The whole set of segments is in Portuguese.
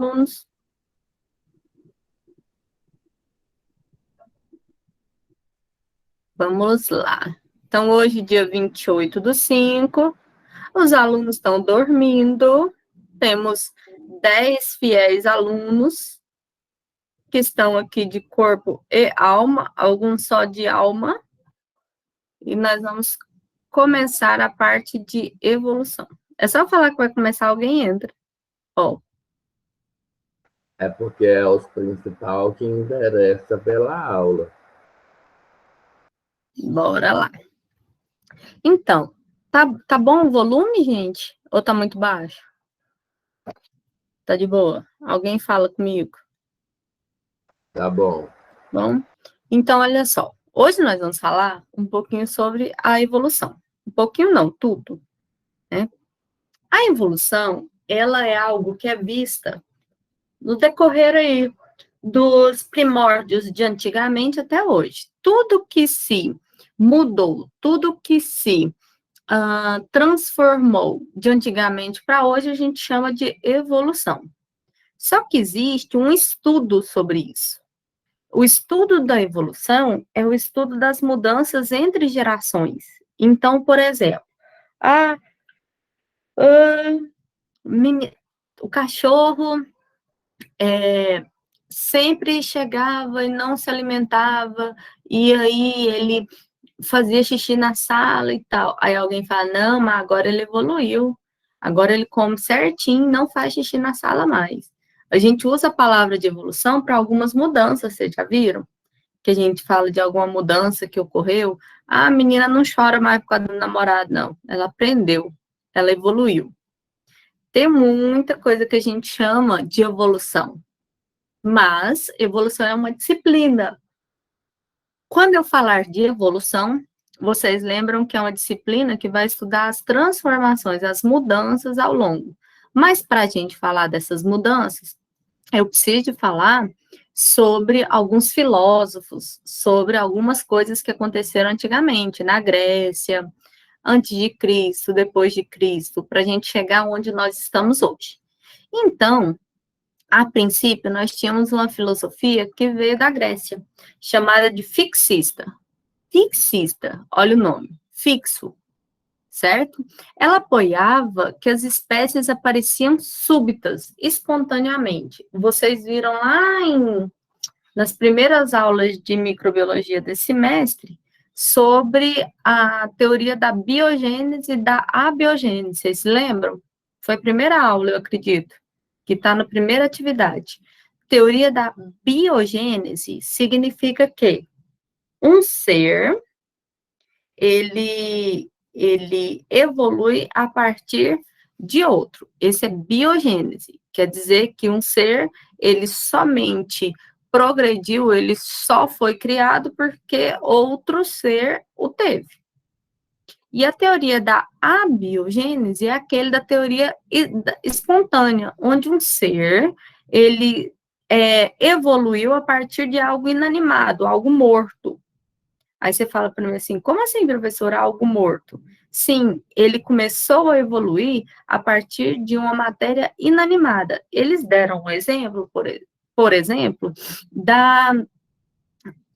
alunos? Vamos lá. Então, hoje, dia 28/5, os alunos estão dormindo. Temos 10 fiéis alunos que estão aqui de corpo e alma, alguns só de alma. E nós vamos começar a parte de evolução. É só falar que vai começar, alguém entra. Ó, É porque é os principal que interessa pela aula. bora lá. Então, tá bom o volume, gente? Ou tá muito baixo? Tá de boa? Alguém fala comigo? Tá bom. Bom, então olha só. Hoje nós vamos falar um pouquinho sobre a evolução. Um pouquinho não, tudo, né? A evolução, ela é algo que é vista no decorrer aí dos primórdios de antigamente até hoje. Tudo que se mudou, tudo que se transformou de antigamente para hoje, a gente chama de evolução. Só que existe um estudo sobre isso. O estudo da evolução é o estudo das mudanças entre gerações. Então, por exemplo, ah, ah, o cachorro sempre chegava e não se alimentava, e aí ele fazia xixi na sala e tal. Aí alguém fala, não, mas agora ele evoluiu. Agora ele come certinho, não faz xixi na sala mais. A gente usa a palavra de evolução para algumas mudanças, vocês já viram? Que a gente fala de alguma mudança que ocorreu. Ah, a menina não chora mais por causa do namorado, não. Ela aprendeu, ela evoluiu. Tem muita coisa que a gente chama de evolução, mas evolução é uma disciplina. Quando eu falar de evolução, vocês lembram que é uma disciplina que vai estudar as transformações, as mudanças ao longo. Mas para a gente falar dessas mudanças, eu preciso falar sobre alguns filósofos, sobre algumas coisas que aconteceram antigamente, na Grécia, antes de Cristo, depois de Cristo, para a gente chegar onde nós estamos hoje. Então, a princípio, nós tínhamos uma filosofia que veio da Grécia, chamada de fixista. Fixista, olha o nome, fixo, certo? Ela apoiava que as espécies apareciam súbitas, espontaneamente. Vocês viram lá nas primeiras aulas de microbiologia desse semestre sobre a teoria da biogênese e da abiogênese. Vocês se lembram? Foi a primeira aula, eu acredito, que está na primeira atividade. Teoria da biogênese significa que um ser ele evolui a partir de outro. Esse é biogênese, quer dizer que um ser, ele somente progrediu, ele só foi criado porque outro ser o teve. E a teoria da abiogênese é aquele da teoria espontânea, onde um ser, ele evoluiu a partir de algo inanimado, algo morto. Aí você fala para mim assim, como assim, professor, algo morto? Sim, ele começou a evoluir a partir de uma matéria inanimada. Eles deram um exemplo, por exemplo,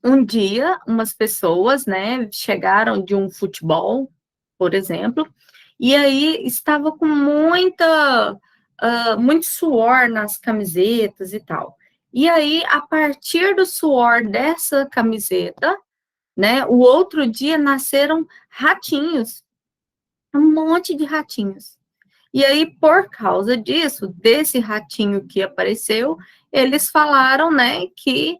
um dia, umas pessoas, né, chegaram de um futebol, por exemplo, e aí estava com muito suor nas camisetas e tal. E aí, a partir do suor dessa camiseta, né? O outro dia nasceram ratinhos, um monte de ratinhos. E aí, por causa disso, desse ratinho que apareceu, eles falaram, né, que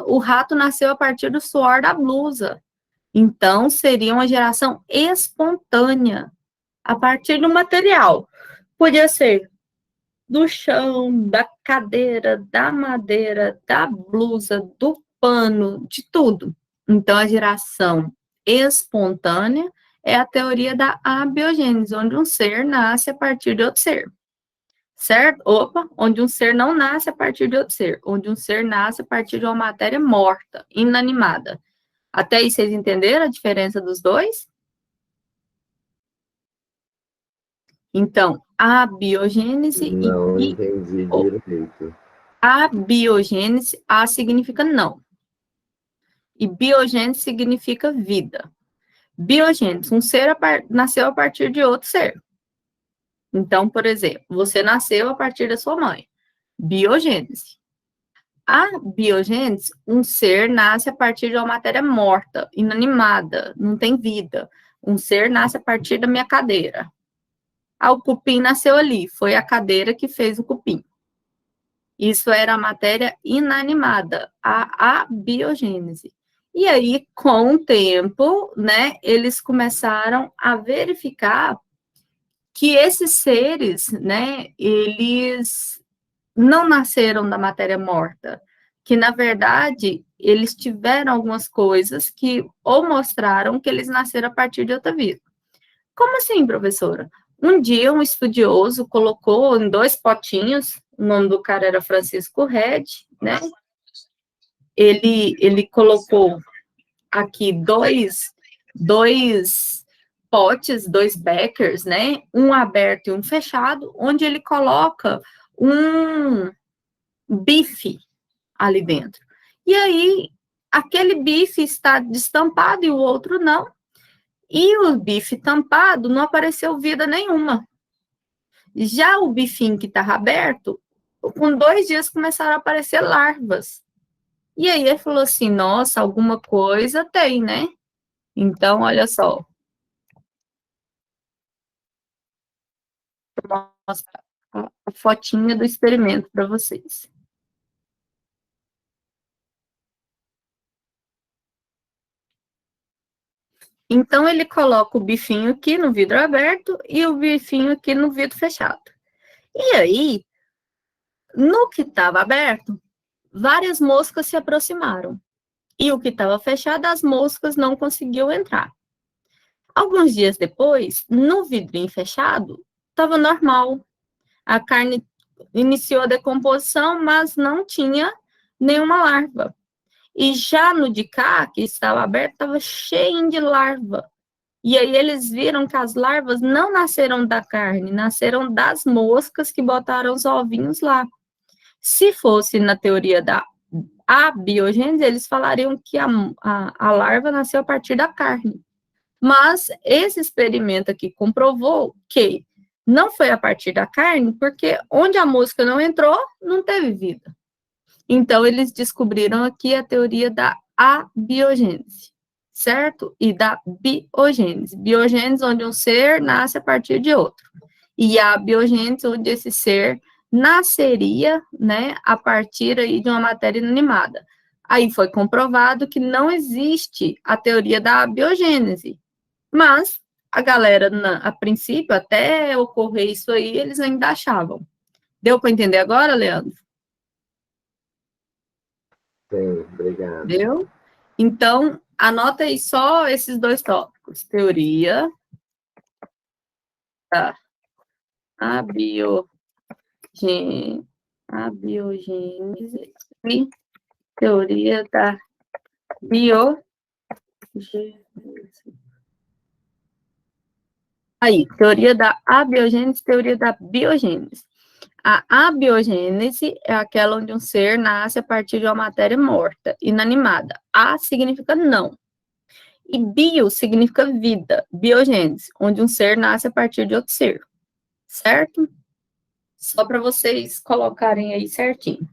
o rato nasceu a partir do suor da blusa. Então, seria uma geração espontânea, a partir do material. Podia ser do chão, da cadeira, da madeira, da blusa, do pano, de tudo. Então, a geração espontânea é a teoria da abiogênese, onde um ser nasce a partir de outro ser. Certo? Opa, onde um ser não nasce a partir de outro ser, onde um ser nasce a partir de uma matéria morta, inanimada. Até aí vocês entenderam a diferença dos dois? Então, abiogênese Não e entendi bio. direito. Abiogênese, A significa não. E biogênese significa vida. Biogênese, um ser nasceu a partir de outro ser. Então, por exemplo, você nasceu a partir da sua mãe. Biogênese. A biogênese, um ser nasce a partir de uma matéria morta, inanimada, não tem vida. Um ser nasce a partir da minha cadeira. O cupim nasceu ali, foi a cadeira que fez o cupim. Isso era a matéria inanimada, a biogênese. E aí, com o tempo, né, eles começaram a verificar que esses seres, né, eles não nasceram da matéria morta, que, na verdade, eles tiveram algumas coisas que ou mostraram que eles nasceram a partir de outra vida. Como assim, professora? Um dia, um estudioso colocou em 2 potinhos, o nome do cara era Francisco Red, né? Ele colocou aqui dois potes, 2 beckers, né? Um aberto e um fechado, onde ele coloca um bife ali dentro. E aí, aquele bife está destampado e o outro não. E o bife tampado não apareceu vida nenhuma. Já o bifinho que estava aberto, com 2 dias começaram a aparecer larvas. E aí ele falou assim, nossa, alguma coisa tem, né? Então, olha só. Vou mostrar a fotinha do experimento para vocês. Então, ele coloca o bifinho aqui no vidro aberto e o bifinho aqui no vidro fechado. E aí, no que estava aberto, várias moscas se aproximaram. E o que estava fechado, as moscas não conseguiam entrar. Alguns dias depois, no vidrinho fechado, estava normal. A carne iniciou a decomposição, mas não tinha nenhuma larva. E já no de cá, que estava aberto, estava cheio de larva. E aí eles viram que as larvas não nasceram da carne, nasceram das moscas que botaram os ovinhos lá. Se fosse na teoria da abiogênese, eles falariam que a larva nasceu a partir da carne. Mas esse experimento aqui comprovou que não foi a partir da carne, porque onde a mosca não entrou, não teve vida. Então, eles descobriram aqui a teoria da abiogênese, certo? E da biogênese. Biogênese, onde um ser nasce a partir de outro. E a biogênese, onde esse ser nasceria, né, a partir aí de uma matéria inanimada. Aí foi comprovado que não existe a teoria da abiogênese. Mas a galera, a princípio, até ocorrer isso aí, eles ainda achavam. Deu para entender agora, Leandro? Sim, obrigado. Deu? Então, anota aí só esses 2 tópicos. Teoria da abiogênese e teoria da biogênese. Aí, teoria da abiogênese, teoria da biogênese. A abiogênese é aquela onde um ser nasce a partir de uma matéria morta, inanimada. A significa não. E bio significa vida, biogênese, onde um ser nasce a partir de outro ser. Certo? Só para vocês colocarem aí certinho.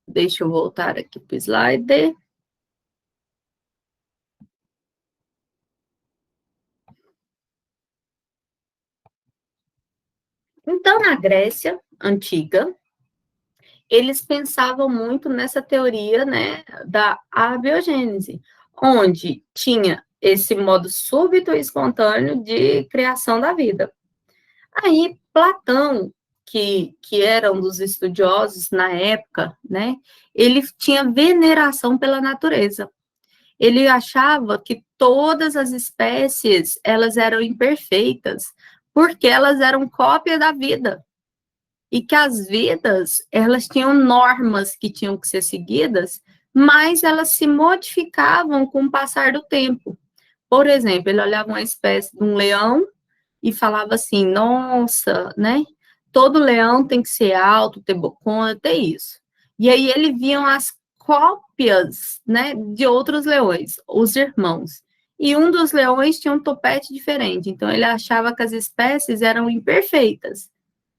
Deixa eu voltar aqui para o slide. Então, na Grécia Antiga, eles pensavam muito nessa teoria, né, da abiogênese, onde tinha esse modo súbito e espontâneo de criação da vida. Aí, Platão, que era um dos estudiosos na época, né, ele tinha veneração pela natureza. Ele achava que todas as espécies, elas eram imperfeitas, porque elas eram cópia da vida. E que as vidas, elas tinham normas que tinham que ser seguidas, mas elas se modificavam com o passar do tempo. Por exemplo, ele olhava uma espécie de um leão e falava assim, nossa, né? Todo leão tem que ser alto, ter bocona, ter isso. E aí ele viam as cópias, né, de outros leões, os irmãos. E um dos leões tinha um topete diferente, então ele achava que as espécies eram imperfeitas,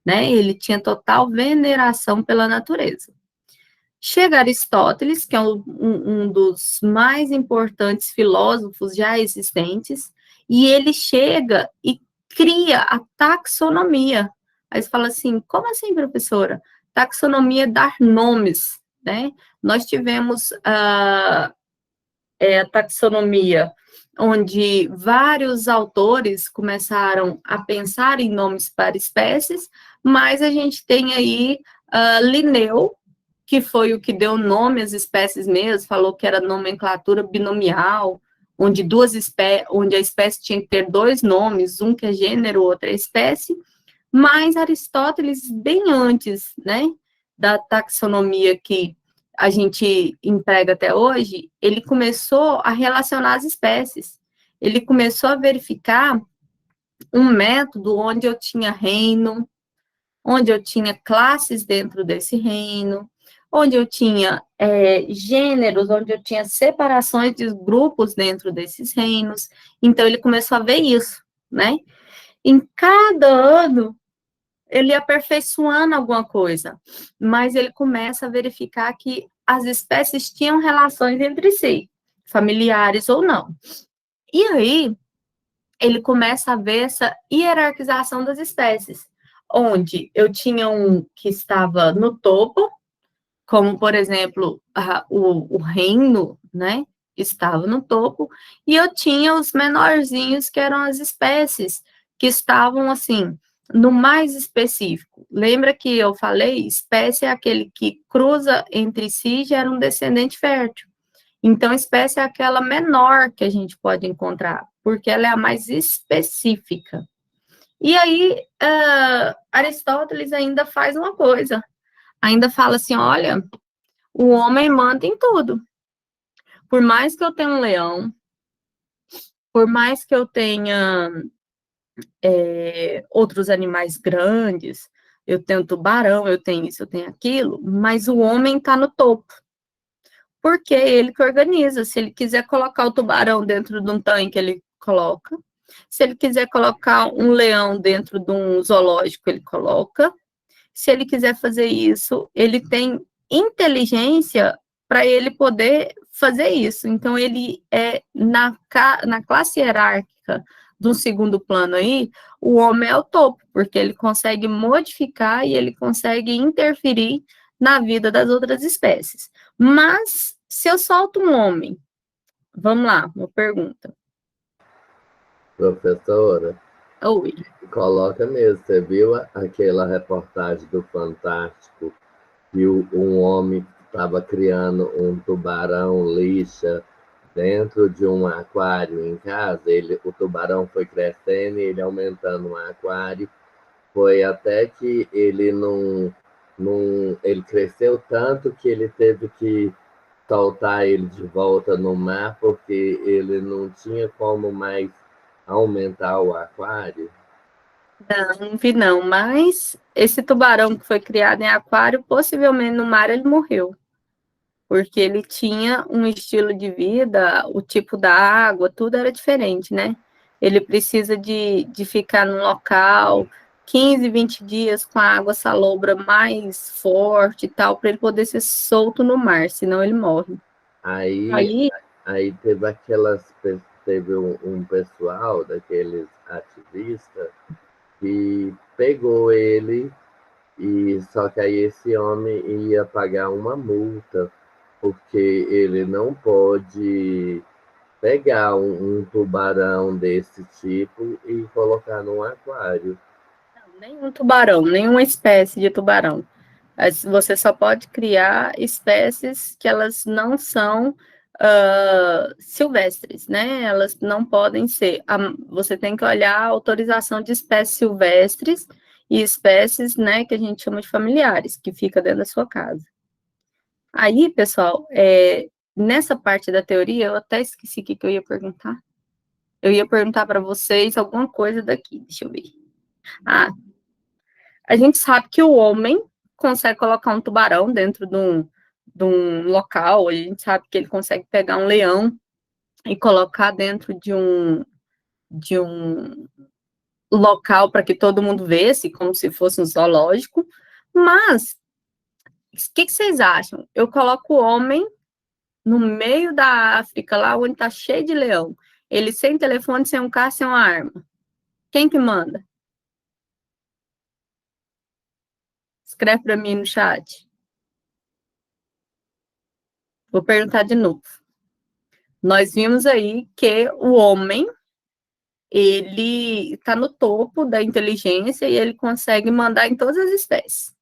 né? Ele tinha total veneração pela natureza. Chega Aristóteles, que é um dos mais importantes filósofos já existentes, e ele chega e cria a taxonomia. Aí você fala assim, como assim, professora? Taxonomia é dar nomes, né? Nós tivemos a taxonomia, onde vários autores começaram a pensar em nomes para espécies, mas a gente tem aí Linneu, que foi o que deu nome às espécies mesmo, falou que era nomenclatura binomial, onde onde a espécie tinha que ter dois nomes, um que é gênero, outro é espécie, mas Aristóteles, bem antes, né, da taxonomia que a gente emprega até hoje, ele começou a relacionar as espécies. Ele começou a verificar um método onde eu tinha reino, onde eu tinha classes dentro desse reino, onde eu tinha gêneros, onde eu tinha separações de grupos dentro desses reinos. Então, ele começou a ver isso, né? Em cada ano, ele ia aperfeiçoando alguma coisa, mas ele começa a verificar que as espécies tinham relações entre si, familiares ou não. E aí, ele começa a ver essa hierarquização das espécies, onde eu tinha um que estava no topo, como, por exemplo, o reino, né, estava no topo, e eu tinha os menorzinhos, que eram as espécies, que estavam, assim, no mais específico. Lembra que eu falei? Espécie é aquele que cruza entre si e gera um descendente fértil. Então, espécie é aquela menor que a gente pode encontrar, porque ela é a mais específica. E aí, Aristóteles ainda faz uma coisa, ainda fala assim, olha, o homem manda em tudo. Por mais que eu tenha um leão, por mais que eu tenha outros animais grandes, eu tenho tubarão, eu tenho isso, eu tenho aquilo, mas o homem está no topo. Porque é ele que organiza. Se ele quiser colocar o tubarão dentro de um tanque, ele coloca. Se ele quiser colocar um leão dentro de um zoológico, ele coloca. Se ele quiser fazer isso, ele tem inteligência para ele poder fazer isso. Então, ele é, na classe hierárquica do segundo plano aí, o homem é o topo, porque ele consegue modificar e ele consegue interferir na vida das outras espécies. Mas, se eu solto um homem, vamos lá, uma pergunta. Professora, Oi. coloca mesmo. Você viu aquela reportagem do Fantástico que um homem estava criando um tubarão lixa dentro de um aquário em casa? O tubarão foi crescendo e ele aumentando o aquário. Foi até que ele cresceu tanto que ele teve que soltar ele de volta no mar, porque ele não tinha como mais aumentar o aquário. Não vi não, mas esse tubarão que foi criado em aquário, possivelmente no mar ele morreu, porque ele tinha um estilo de vida, o tipo da água, tudo era diferente, né? Ele precisa de ficar num local 15, 20 dias com a água salobra mais forte e tal, para ele poder ser solto no mar, senão ele morre. Aí, Aí, aí teve um pessoal daqueles ativistas que pegou ele, e só que aí esse homem ia pagar uma multa, porque ele não pode pegar um tubarão desse tipo e colocar num aquário. nenhum tubarão, nenhuma espécie de tubarão. Você só pode criar espécies que elas não são silvestres, né? Elas não podem ser. Você tem que olhar a autorização de espécies silvestres e espécies, né, que a gente chama de familiares, que fica dentro da sua casa. Aí, pessoal, nessa parte da teoria, eu até esqueci o que eu ia perguntar. eu ia perguntar para vocês alguma coisa daqui, deixa eu ver. Ah, a gente sabe que o homem consegue colocar um tubarão dentro de um local, a gente sabe que ele consegue pegar um leão e colocar dentro de um local para que todo mundo vesse, como se fosse um zoológico, mas o que vocês acham? Eu coloco o homem no meio da África, lá onde está cheio de leão, ele sem telefone, sem um carro, sem uma arma. Quem que manda? Escreve para mim no chat. Vou perguntar de novo. Nós vimos aí que o homem, ele está no topo da inteligência e ele consegue mandar em todas as espécies.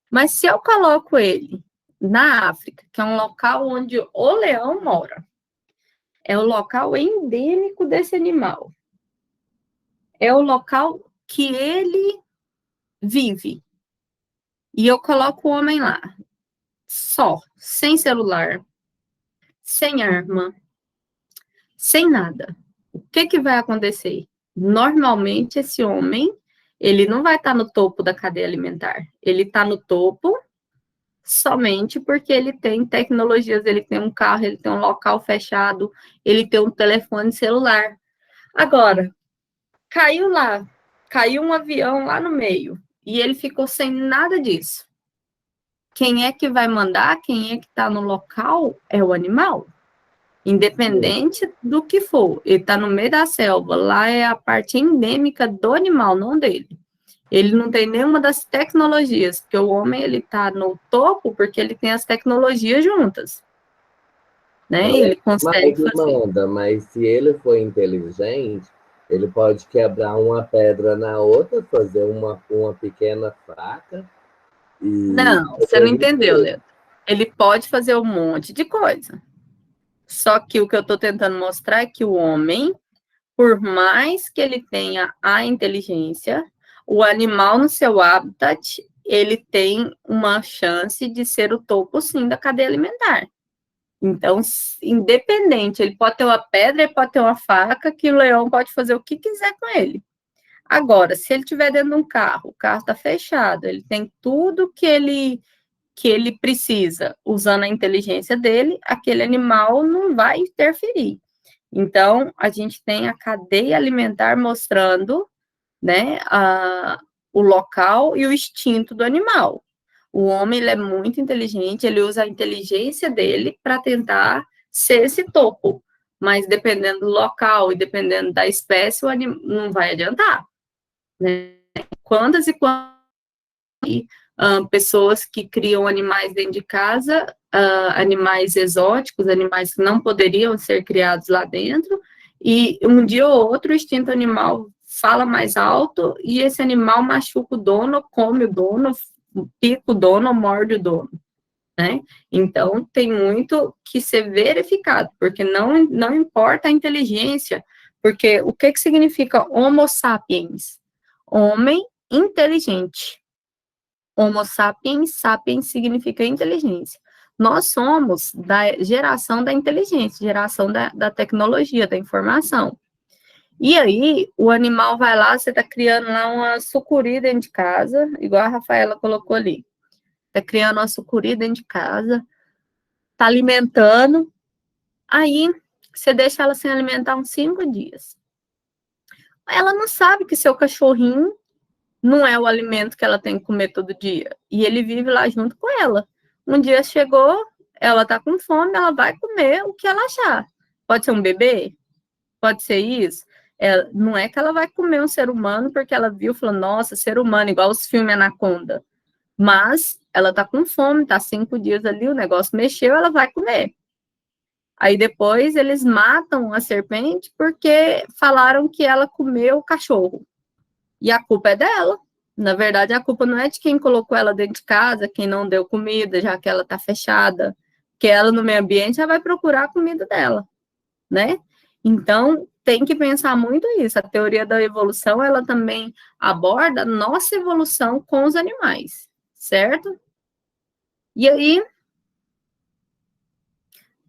Mas se eu coloco ele na África, que é um local onde o leão mora, é o local endêmico desse animal, é o local que ele vive, e eu coloco o homem lá, só, sem celular, sem arma, sem nada, o que vai acontecer? Normalmente, esse homem, ele não vai estar no topo da cadeia alimentar, ele está no topo somente porque ele tem tecnologias, ele tem um carro, ele tem um local fechado, ele tem um telefone celular. Agora, caiu um avião lá no meio, e ele ficou sem nada disso. Quem é que vai mandar, quem é que está no local, é o animal. Independente do que for, ele está no meio da selva, lá é a parte endêmica do animal, não dele. Ele não tem nenhuma das tecnologias, porque o homem ele está no topo porque ele tem as tecnologias juntas, né? Ele consegue fazer. Mas se ele for inteligente, ele pode quebrar uma pedra na outra, fazer uma pequena faca. Não, você não entendeu, Leandro. Ele pode fazer um monte de coisa. Só que o que eu estou tentando mostrar é que o homem, por mais que ele tenha a inteligência, o animal no seu habitat, ele tem uma chance de ser o topo, sim, da cadeia alimentar. Então, independente, ele pode ter uma pedra, ele pode ter uma faca, que o leão pode fazer o que quiser com ele. Agora, se ele estiver dentro de um carro, o carro está fechado, ele tem tudo que ele precisa, usando a inteligência dele, aquele animal não vai interferir. Então, a gente tem a cadeia alimentar mostrando, né, o local e o instinto do animal. O homem, ele é muito inteligente, ele usa a inteligência dele para tentar ser esse topo, mas dependendo do local e dependendo da espécie, não vai adiantar, né? Quantas e quantas pessoas que criam animais dentro de casa, animais exóticos, animais que não poderiam ser criados lá dentro, e um dia ou outro o instinto animal fala mais alto e esse animal machuca o dono, come o dono, pica o dono, morde o dono, né? Então, tem muito que ser verificado, porque não importa a inteligência, porque o que significa Homo sapiens? Homem inteligente. Homo sapiens, sapiens significa inteligência. Nós somos da geração da inteligência, geração da tecnologia, da informação. E aí, o animal vai lá, você está criando lá uma sucuri dentro de casa, igual a Rafaela colocou ali. Está criando uma sucuri dentro de casa, está alimentando, aí você deixa ela sem alimentar uns 5 dias. Ela não sabe que seu cachorrinho não é o alimento que ela tem que comer todo dia. E ele vive lá junto com ela. Um dia chegou, ela está com fome, ela vai comer o que ela achar. Pode ser um bebê, pode ser isso. Não é que ela vai comer um ser humano porque ela viu e falou, nossa, ser humano, igual os filmes Anaconda. Mas ela está com fome, está 5 dias ali, o negócio mexeu, ela vai comer. Aí depois eles matam a serpente porque falaram que ela comeu o cachorro. E a culpa é dela. Na verdade, a culpa não é de quem colocou ela dentro de casa, quem não deu comida, já que ela está fechada. Que ela, no meio ambiente, já vai procurar a comida dela, né? Então, tem que pensar muito isso. A teoria da evolução, ela também aborda a nossa evolução com os animais, certo? E aí,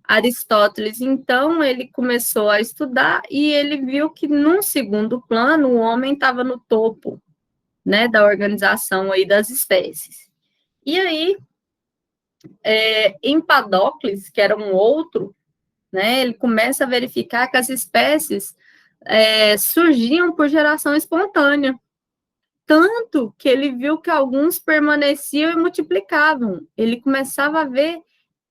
Aristóteles, então, ele começou a estudar e ele viu que, num segundo plano, o homem estava no topo, né, da organização aí das espécies. E aí, Empedocles, que era um outro, né, ele começa a verificar que as espécies surgiam por geração espontânea. Tanto que ele viu que alguns permaneciam e multiplicavam. Ele começava a ver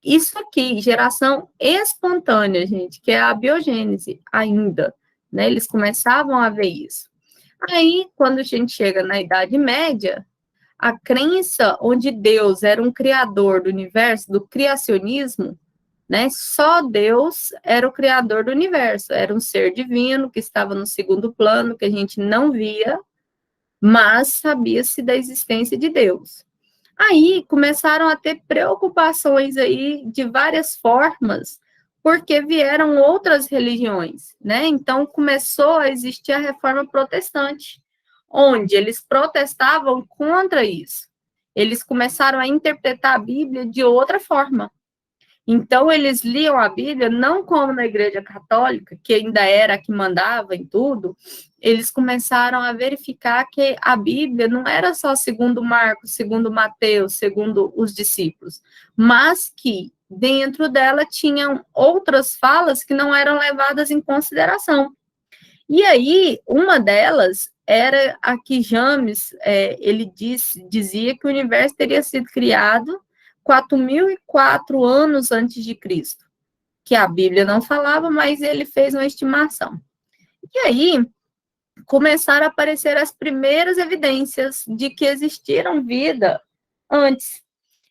isso aqui, geração espontânea, gente, que é a biogênese ainda, né? Eles começavam a ver isso. Aí, quando a gente chega na Idade Média, a crença onde Deus era um criador do universo, do criacionismo, né? Só Deus era o criador do universo, era um ser divino que estava no segundo plano, que a gente não via, mas sabia-se da existência de Deus. Aí começaram a ter preocupações aí de várias formas, porque vieram outras religiões, né? Então começou a existir a Reforma Protestante, onde eles protestavam contra isso. Eles começaram a interpretar a Bíblia de outra forma. Então, eles liam a Bíblia não como na Igreja Católica, que ainda era a que mandava em tudo, eles começaram a verificar que a Bíblia não era só segundo Marcos, segundo Mateus, segundo os discípulos, mas que dentro dela tinham outras falas que não eram levadas em consideração. E aí, uma delas era a que James, ele dizia que o universo teria sido criado 4.004 anos antes de Cristo, que a Bíblia não falava, mas ele fez uma estimação. E aí, começaram a aparecer as primeiras evidências de que existiram vida antes.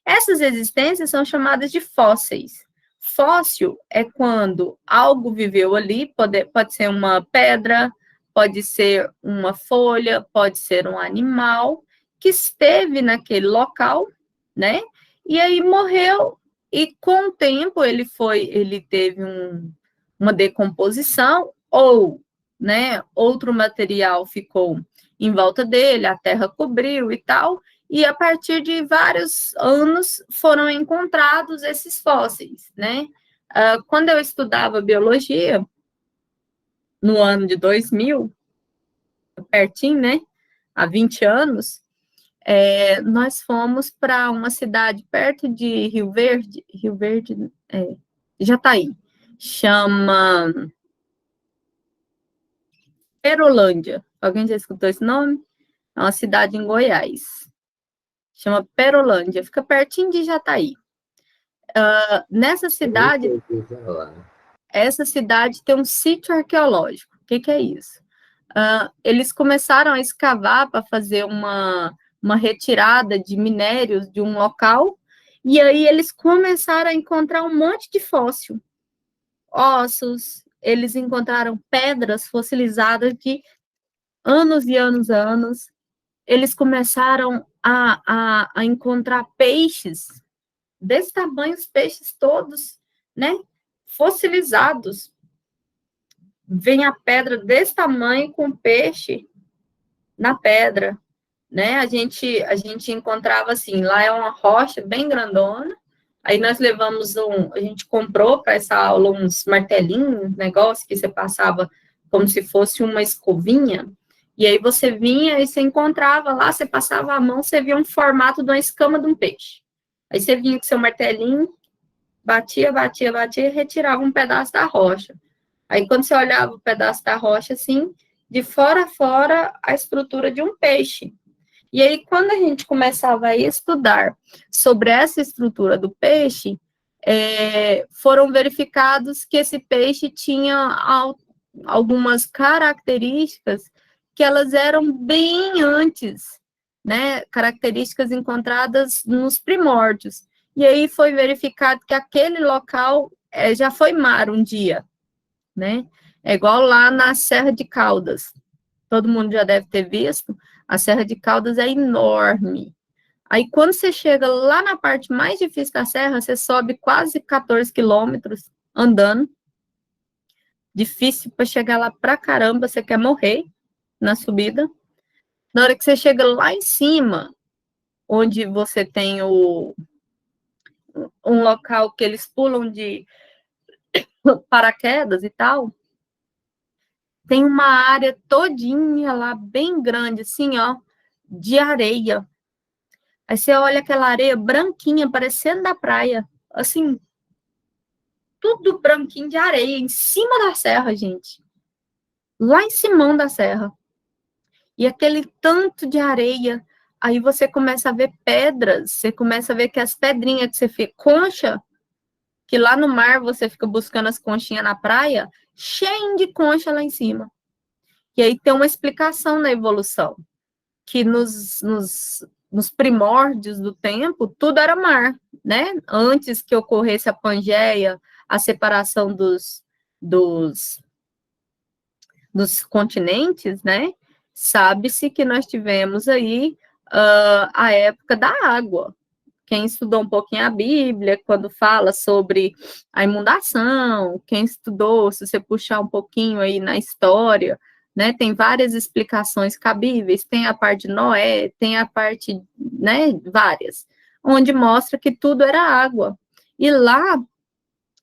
Essas existências são chamadas de fósseis. Fóssil é quando algo viveu ali, pode ser uma pedra, pode ser uma folha, pode ser um animal que esteve naquele local, né? E aí morreu e com o tempo ele teve uma decomposição ou, né, outro material ficou em volta dele, a terra cobriu e tal, e a partir de vários anos foram encontrados esses fósseis, né? Quando eu estudava biologia, no ano de 2000, pertinho, né? Há 20 anos, nós fomos para uma cidade perto de Rio Verde, Jataí, chama Perolândia. Alguém já escutou esse nome? É uma cidade em Goiás. Chama Perolândia, fica pertinho de Jataí. Nessa cidade, essa cidade tem um sítio arqueológico. O que é isso? Eles começaram a escavar para fazer uma retirada de minérios de um local, e aí eles começaram a encontrar um monte de fóssil, ossos, eles encontraram pedras fossilizadas de anos e anos a anos, eles começaram a encontrar peixes desse tamanho, os peixes todos, né, fossilizados. Vem a pedra desse tamanho com peixe na pedra, né? A gente encontrava assim, lá é uma rocha bem grandona. Aí nós levamos a gente comprou para essa aula uns martelinhos, negócio que você passava como se fosse uma escovinha. E aí você vinha e você encontrava lá, você passava a mão, você via um formato de uma escama de um peixe. Aí você vinha com seu martelinho, batia, e retirava um pedaço da rocha. Aí, quando você olhava o pedaço da rocha, assim, de fora a fora, a estrutura de um peixe. E aí, quando a gente começava a estudar sobre essa estrutura do peixe, foram verificados que esse peixe tinha algumas características que elas eram bem antes, né? Características encontradas nos primórdios. E aí foi verificado que aquele local já foi mar um dia, né? É igual lá na Serra de Caldas. Todo mundo já deve ter visto. A Serra de Caldas é enorme. Aí, quando você chega lá na parte mais difícil da serra, você sobe quase 14 quilômetros andando. Difícil para chegar lá pra caramba, você quer morrer na subida. Na hora que você chega lá em cima, onde você tem um local que eles pulam de paraquedas e tal, tem uma área todinha lá, bem grande, assim, ó, de areia. Aí você olha aquela areia branquinha, parecendo da praia, assim, tudo branquinho de areia, em cima da serra, gente. Lá em cima da serra. E aquele tanto de areia, aí você começa a ver pedras, você começa a ver que as pedrinhas que você fica, concha, que lá no mar você fica buscando as conchinhas na praia, cheio de concha lá em cima. E aí tem uma explicação na evolução, que nos primórdios do tempo, tudo era mar, né? Antes que ocorresse a Pangeia, a separação dos continentes, né? Sabe-se que nós tivemos aí a época da água. Quem estudou um pouquinho a Bíblia, quando fala sobre a inundação, quem estudou, se você puxar um pouquinho aí na história, né, tem várias explicações cabíveis, tem a parte de Noé, tem a parte, né, várias, onde mostra que tudo era água. E lá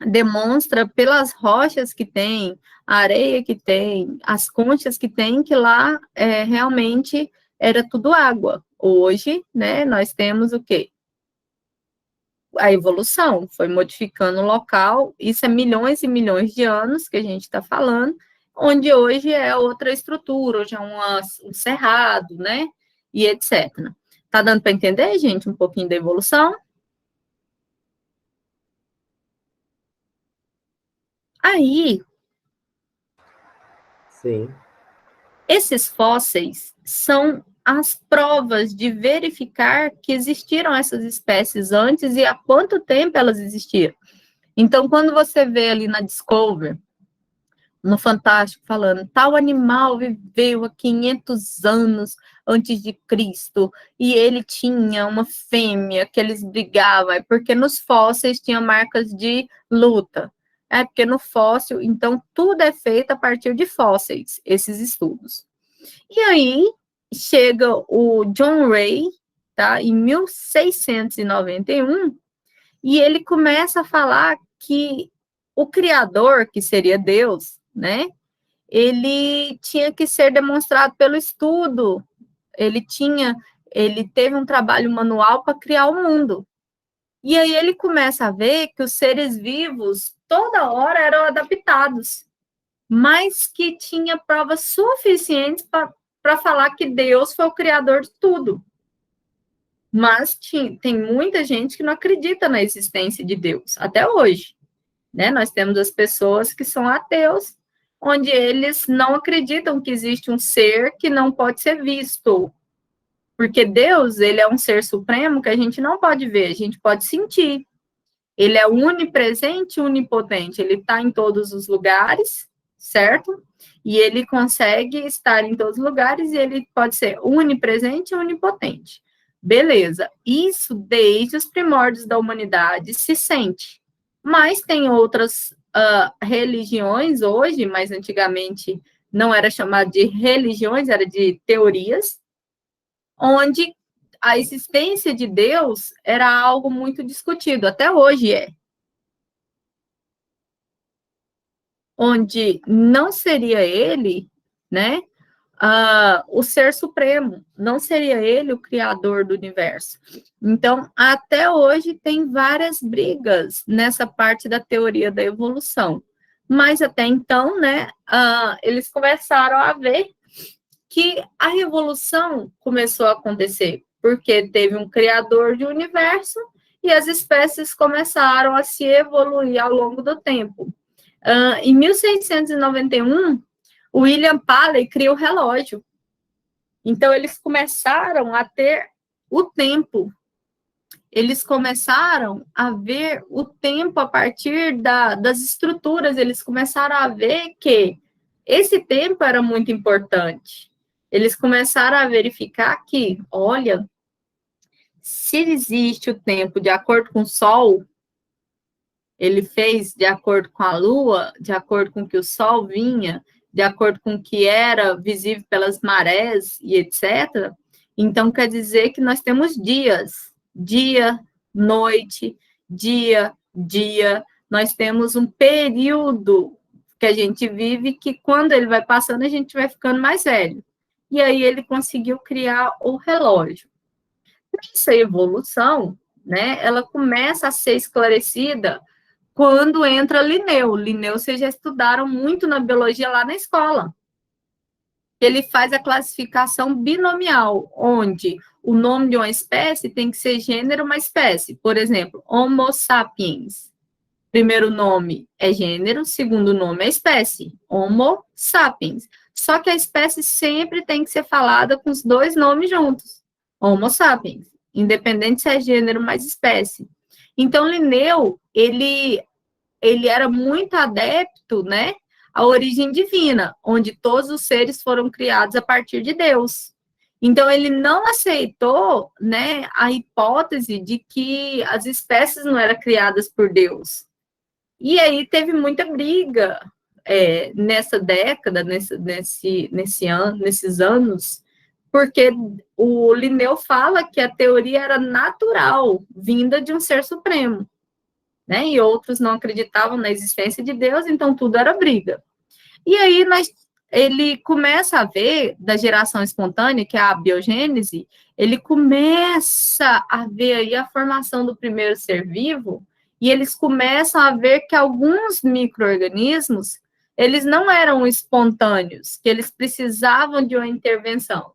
demonstra pelas rochas que tem, a areia que tem, as conchas que tem, que lá realmente era tudo água. Hoje, né, nós temos o quê? A evolução, foi modificando o local, isso é milhões e milhões de anos que a gente está falando, onde hoje é outra estrutura, hoje é um cerrado, né, e etc. Tá dando para entender, gente, um pouquinho da evolução? Aí, Sim. esses fósseis são as provas de verificar que existiram essas espécies antes e há quanto tempo elas existiram. Então, quando você vê ali na Discovery, no Fantástico, falando, tal animal viveu há 500 anos antes de Cristo, e ele tinha uma fêmea que eles brigavam, porque nos fósseis tinha marcas de luta. Porque no fóssil, então, tudo é feito a partir de fósseis, esses estudos. E aí, chega o John Ray, tá, em 1691, e ele começa a falar que o Criador, que seria Deus, né, ele tinha que ser demonstrado pelo estudo. Ele teve um trabalho manual para criar o mundo. E aí ele começa a ver que os seres vivos toda hora eram adaptados, mas que tinha provas suficientes para falar que Deus foi o criador de tudo. Mas tem muita gente que não acredita na existência de Deus, até hoje. Né? Nós temos as pessoas que são ateus, onde eles não acreditam que existe um ser que não pode ser visto. Porque Deus, ele é um ser supremo que a gente não pode ver, a gente pode sentir. Ele é onipresente e onipotente, ele está em todos os lugares, certo? E ele consegue estar em todos os lugares e ele pode ser onipresente e onipotente. Beleza, isso desde os primórdios da humanidade se sente. Mas tem outras religiões hoje, mas antigamente não era chamado de religiões, era de teorias, onde a existência de Deus era algo muito discutido, até hoje é. Onde não seria ele, né, o ser supremo, não seria ele o criador do universo. Então, até hoje tem várias brigas nessa parte da teoria da evolução. Mas até então, né, eles começaram a ver que a revolução começou a acontecer, porque teve um criador de universo e as espécies começaram a se evoluir ao longo do tempo. Em 1691, William Paley criou o relógio. Então, eles começaram a ter o tempo. Eles começaram a ver o tempo a partir das estruturas. Eles começaram a ver que esse tempo era muito importante. Eles começaram a verificar que, olha, se existe o tempo de acordo com o Sol, ele fez de acordo com a Lua, de acordo com que o Sol vinha, de acordo com o que era visível pelas marés e etc. Então, quer dizer que nós temos dias, dia, noite, dia, nós temos um período que a gente vive que quando ele vai passando, a gente vai ficando mais velho. E aí ele conseguiu criar o relógio. Essa evolução, né, ela começa a ser esclarecida quando entra Linneu. Linneu, vocês já estudaram muito na biologia lá na escola. Ele faz a classificação binomial, onde o nome de uma espécie tem que ser gênero, uma espécie. Por exemplo, Homo sapiens. Primeiro nome é gênero, segundo nome é espécie. Homo sapiens. Só que a espécie sempre tem que ser falada com os dois nomes juntos. Homo sapiens. Independente se é gênero mais espécie. Então, Linneu, ele era muito adepto, né, à origem divina, onde todos os seres foram criados a partir de Deus. Então, ele não aceitou, né, a hipótese de que as espécies não eram criadas por Deus. E aí teve muita briga nessa década, nesses anos, porque o Linneu fala que a teoria era natural, vinda de um ser supremo, né? E outros não acreditavam na existência de Deus, então tudo era briga. E aí ele começa a ver, da geração espontânea, que é a biogênese, ele começa a ver aí a formação do primeiro ser vivo, e eles começam a ver que alguns micro-organismos, eles não eram espontâneos, que eles precisavam de uma intervenção.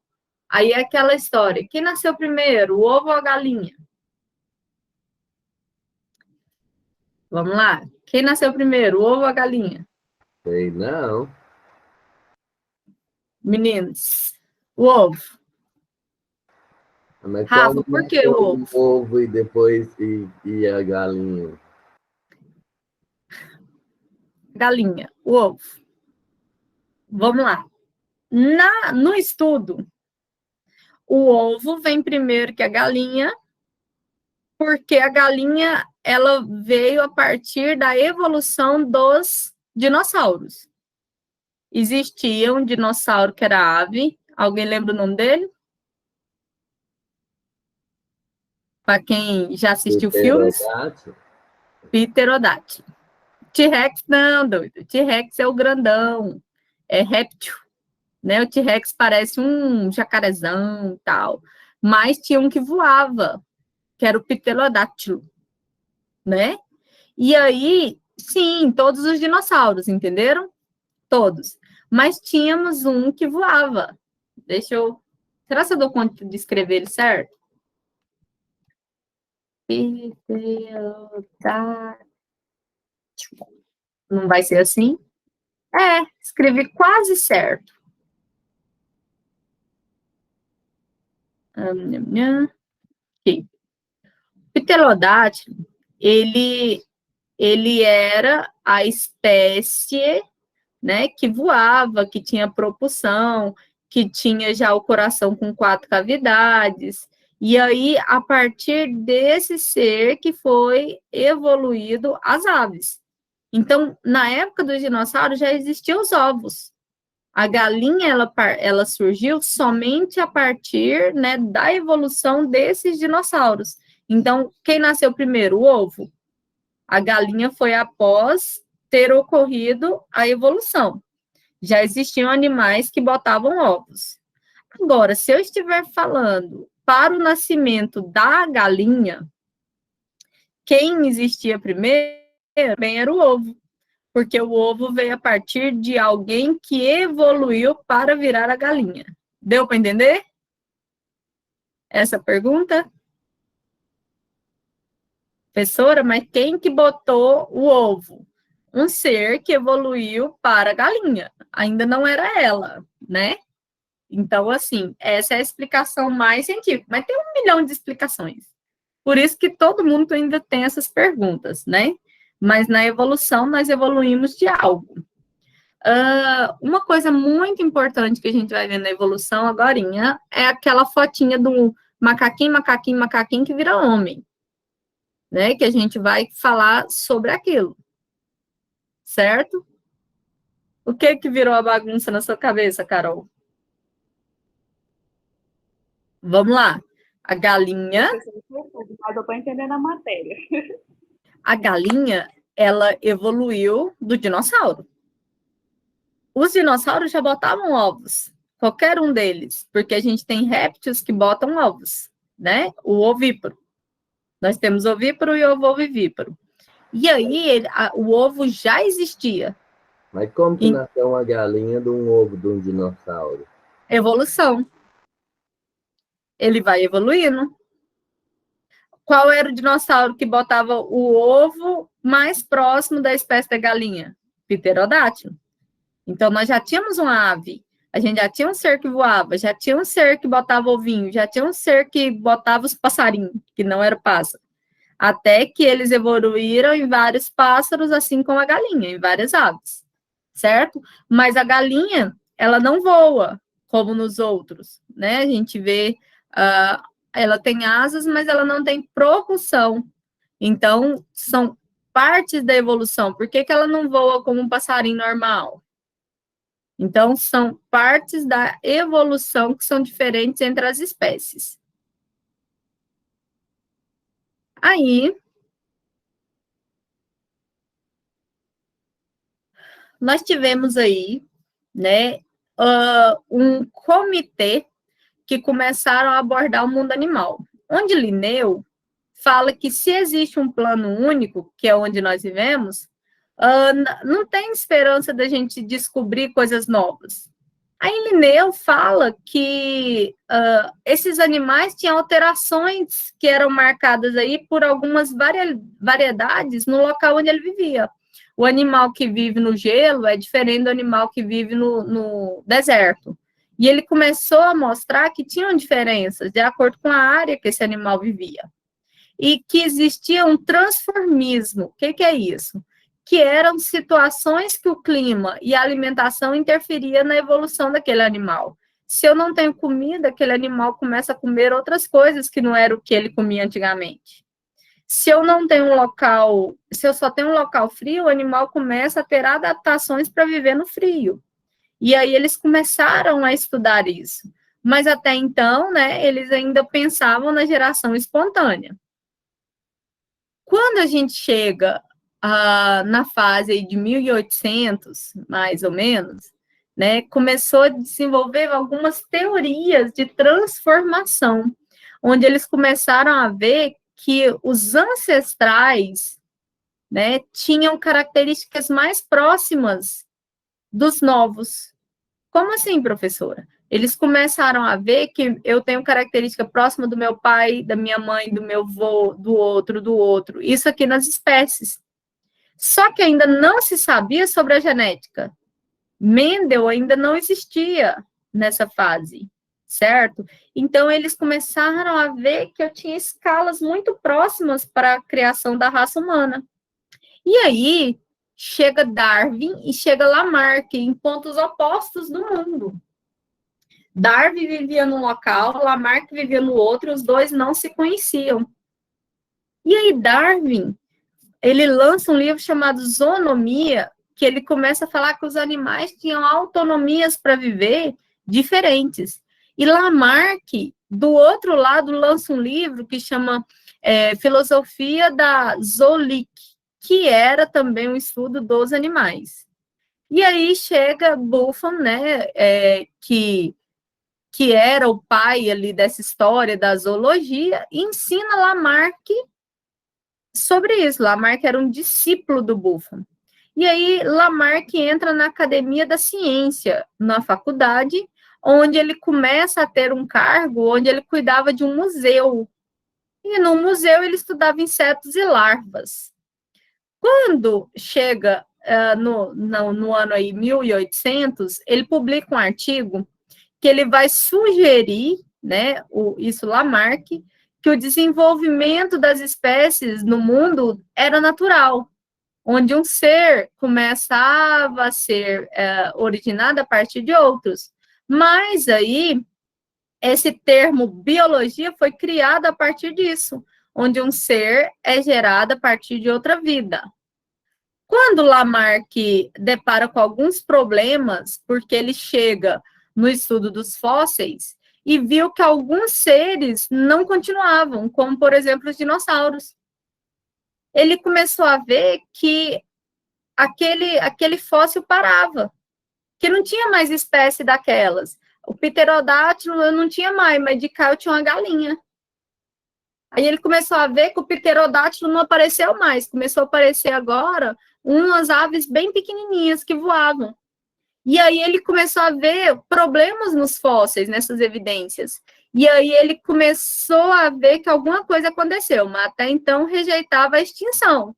Aí é aquela história, quem nasceu primeiro, o ovo ou a galinha? Vamos lá, quem nasceu primeiro, o ovo ou a galinha? Sei não. Meninos, o ovo. Mas Rafa, como por que o nasceu ovo? o ovo e depois e a galinha? Galinha, o ovo. Vamos lá. No estudo, o ovo vem primeiro que a galinha, porque a galinha ela veio a partir da evolução dos dinossauros. Existia um dinossauro que era ave. Alguém lembra o nome dele? Para quem já assistiu filmes? Pterodáctilo? Pterodáctilo. T-Rex não, doido. T-Rex é o grandão. É réptil. Né? O T-Rex parece um jacarezão e tal. Mas tinha um que voava, que era o pterodáctilo, né? E aí, sim, todos os dinossauros, entenderam? Todos. Mas tínhamos um que voava. Deixa eu... Será que eu dou conta de escrever ele certo? Pterodáctilo. Não vai ser assim? É, escrevi quase certo. Aqui. Pterodátilo, ele era a espécie, né, que voava, que tinha propulsão, que tinha já o coração com 4 cavidades. E aí, a partir desse ser que foi evoluído as aves. Então, na época dos dinossauros, já existiam os ovos. A galinha, ela surgiu somente a partir, né, da evolução desses dinossauros. Então, quem nasceu primeiro? O ovo. A galinha foi após ter ocorrido a evolução. Já existiam animais que botavam ovos. Agora, se eu estiver falando para o nascimento da galinha, quem existia primeiro bem era o ovo, porque o ovo veio a partir de alguém que evoluiu para virar a galinha. Deu para entender essa pergunta? Professora, mas quem que botou o ovo? Um ser que evoluiu para a galinha. Ainda não era ela, né? Então, assim, essa é a explicação mais científica. Mas tem 1 milhão de explicações. Por isso que todo mundo ainda tem essas perguntas, né? Mas na evolução, nós evoluímos de algo. Uma coisa muito importante que a gente vai ver na evolução agorinha é aquela fotinha do macaquinho, macaquinho, macaquinho que vira homem, né? Que a gente vai falar sobre aquilo, certo? O que que virou a bagunça na sua cabeça, Carol? Vamos lá. A galinha. Mas eu estou entendendo a matéria. A galinha, ela evoluiu do dinossauro. Os dinossauros já botavam ovos, qualquer um deles, porque a gente tem répteis que botam ovos, né? O ovíparo. Nós temos ovíparo e ovovivíparo. E aí, o ovo já existia. Mas como que nasceu uma galinha de um ovo de um dinossauro? Evolução. Ele vai evoluindo. Qual era o dinossauro que botava o ovo mais próximo da espécie da galinha? Pterodátilo. Então, nós já tínhamos uma ave, a gente já tinha um ser que voava, já tinha um ser que botava ovinho, já tinha um ser que botava os passarinhos, que não era pássaro. Até que eles evoluíram em vários pássaros, assim como a galinha, em várias aves, certo? Mas a galinha, ela não voa, como nos outros, né? A gente vê, ela tem asas, mas ela não tem propulsão. Então, são partes da evolução. Por que ela não voa como um passarinho normal? Então, são partes da evolução que são diferentes entre as espécies. Aí, nós tivemos aí, né, um comitê que começaram a abordar o mundo animal, onde Linneu fala que se existe um plano único, que é onde nós vivemos, não tem esperança da gente descobrir coisas novas. Aí Linneu fala que esses animais tinham alterações que eram marcadas aí por algumas variedades no local onde ele vivia. O animal que vive no gelo é diferente do animal que vive no deserto. E ele começou a mostrar que tinham diferenças de acordo com a área que esse animal vivia. E que existia um transformismo. O que é isso? Que eram situações que o clima e a alimentação interferiam na evolução daquele animal. Se eu não tenho comida, aquele animal começa a comer outras coisas que não era o que ele comia antigamente. Se eu não tenho um local, se eu só tenho um local frio, o animal começa a ter adaptações para viver no frio. E aí eles começaram a estudar isso. Mas até então, né, eles ainda pensavam na geração espontânea. Quando a gente chega na fase aí de 1800, mais ou menos, né, começou a desenvolver algumas teorias de transformação, onde eles começaram a ver que os ancestrais, né, tinham características mais próximas dos novos. Como assim, professora? Eles começaram a ver que eu tenho característica próxima do meu pai, da minha mãe, do meu avô, do outro. Isso aqui nas espécies. Só que ainda não se sabia sobre a genética. Mendel ainda não existia nessa fase, certo? Então, eles começaram a ver que eu tinha escalas muito próximas para a criação da raça humana. E aí, chega Darwin e chega Lamarck, em pontos opostos do mundo. Darwin vivia num local, Lamarck vivia no outro, os dois não se conheciam. E aí, Darwin, ele lança um livro chamado Zoonomia, que ele começa a falar que os animais tinham autonomias para viver diferentes. E Lamarck, do outro lado, lança um livro que chama Filosofia da Zoologia, que era também um estudo dos animais. E aí chega Buffon, né, que era o pai ali dessa história da zoologia, e ensina Lamarck sobre isso. Lamarck era um discípulo do Buffon. E aí Lamarck entra na Academia da Ciência, na faculdade, onde ele começa a ter um cargo, onde ele cuidava de um museu. E no museu ele estudava insetos e larvas. Quando chega no ano aí 1800, ele publica um artigo que ele vai sugerir, né, isso Lamarck, que o desenvolvimento das espécies no mundo era natural, onde um ser começava a ser originado a partir de outros. Mas aí, esse termo biologia foi criado a partir disso, onde um ser é gerado a partir de outra vida. Quando Lamarck depara com alguns problemas, porque ele chega no estudo dos fósseis e viu que alguns seres não continuavam, como, por exemplo, os dinossauros. ele começou a ver que aquele fóssil parava, que não tinha mais espécie daquelas. O pterodátilo eu não tinha mais, mas de cá eu tinha uma galinha. Aí ele começou a ver que o pterodátilo não apareceu mais, começou a aparecer agora umas aves bem pequenininhas que voavam. E aí ele começou a ver problemas nos fósseis, nessas evidências. E aí ele começou a ver que alguma coisa aconteceu, mas até então rejeitava a extinção,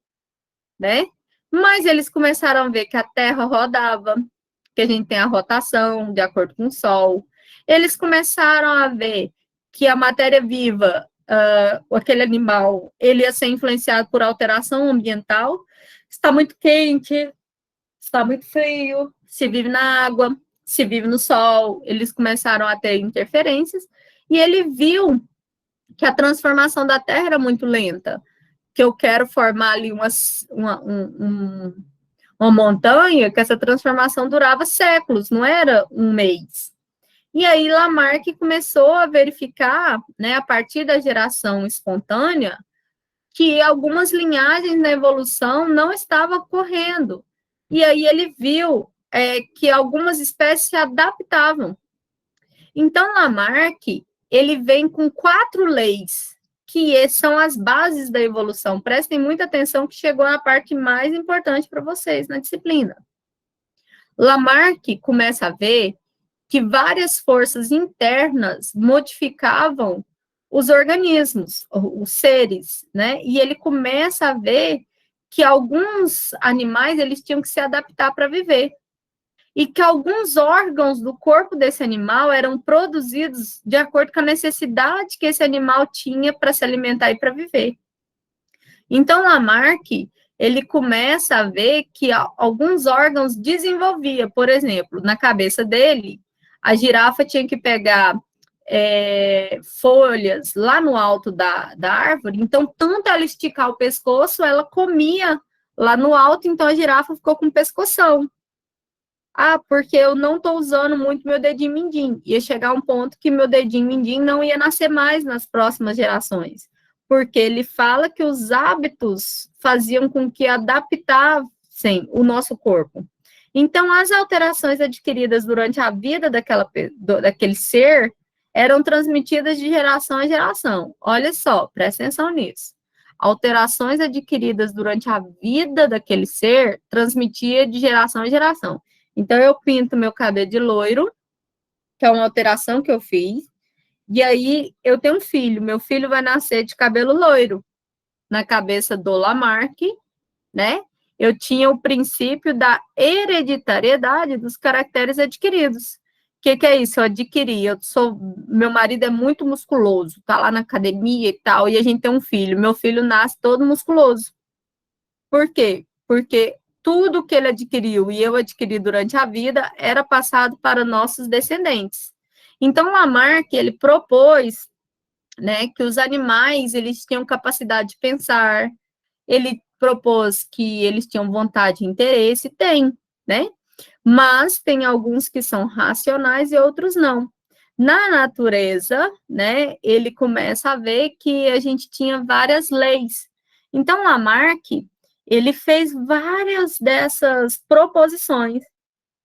né? Mas eles começaram a ver que a Terra rodava, que a gente tem a rotação de acordo com o Sol. Eles começaram a ver que a matéria viva, aquele animal, ele ia ser influenciado por alteração ambiental. Está muito quente, está muito frio, se vive na água, se vive no sol. Eles começaram a ter interferências e ele viu que a transformação da Terra era muito lenta, que eu quero formar ali uma montanha, que essa transformação durava séculos, não era um mês. E aí Lamarck começou a verificar, né, a partir da geração espontânea, que algumas linhagens na evolução não estavam ocorrendo. E aí ele viu que algumas espécies se adaptavam. Então, Lamarck, ele vem com 4 leis, que são as bases da evolução. Prestem muita atenção que chegou na parte mais importante para vocês na disciplina. Lamarck começa a ver que várias forças internas modificavam os organismos, os seres, né? E ele começa a ver que alguns animais eles tinham que se adaptar para viver e que alguns órgãos do corpo desse animal eram produzidos de acordo com a necessidade que esse animal tinha para se alimentar e para viver. Então, Lamarck, ele começa a ver que alguns órgãos desenvolvia, por exemplo, na cabeça dele, a girafa tinha que pegar folhas lá no alto da árvore, então, tanto ela esticar o pescoço, ela comia lá no alto, então a girafa ficou com pescoção. Ah, porque eu não estou usando muito meu dedinho mindinho. Ia chegar um ponto que meu dedinho mindinho não ia nascer mais nas próximas gerações. Porque ele fala que os hábitos faziam com que adaptassem o nosso corpo. Então, as alterações adquiridas durante a vida daquele ser eram transmitidas de geração a geração. Olha só, presta atenção nisso. Alterações adquiridas durante a vida daquele ser transmitia de geração a geração. Então, eu pinto meu cabelo de loiro, que é uma alteração que eu fiz, e aí eu tenho um filho, meu filho vai nascer de cabelo loiro. Na cabeça do Lamarck, né? Eu tinha o princípio da hereditariedade dos caracteres adquiridos. O que é isso? Eu adquiri, meu marido é muito musculoso, tá lá na academia e tal, e a gente tem um filho. Meu filho nasce todo musculoso. Por quê? Porque tudo que ele adquiriu e eu adquiri durante a vida era passado para nossos descendentes. Então, Lamarck, ele propôs, né, que os animais, eles tinham capacidade de pensar, ele propôs que eles tinham vontade e interesse, tem, né? Mas tem alguns que são racionais e outros não. Na natureza, né, ele começa a ver que a gente tinha várias leis. Então, Lamarck, ele fez várias dessas proposições,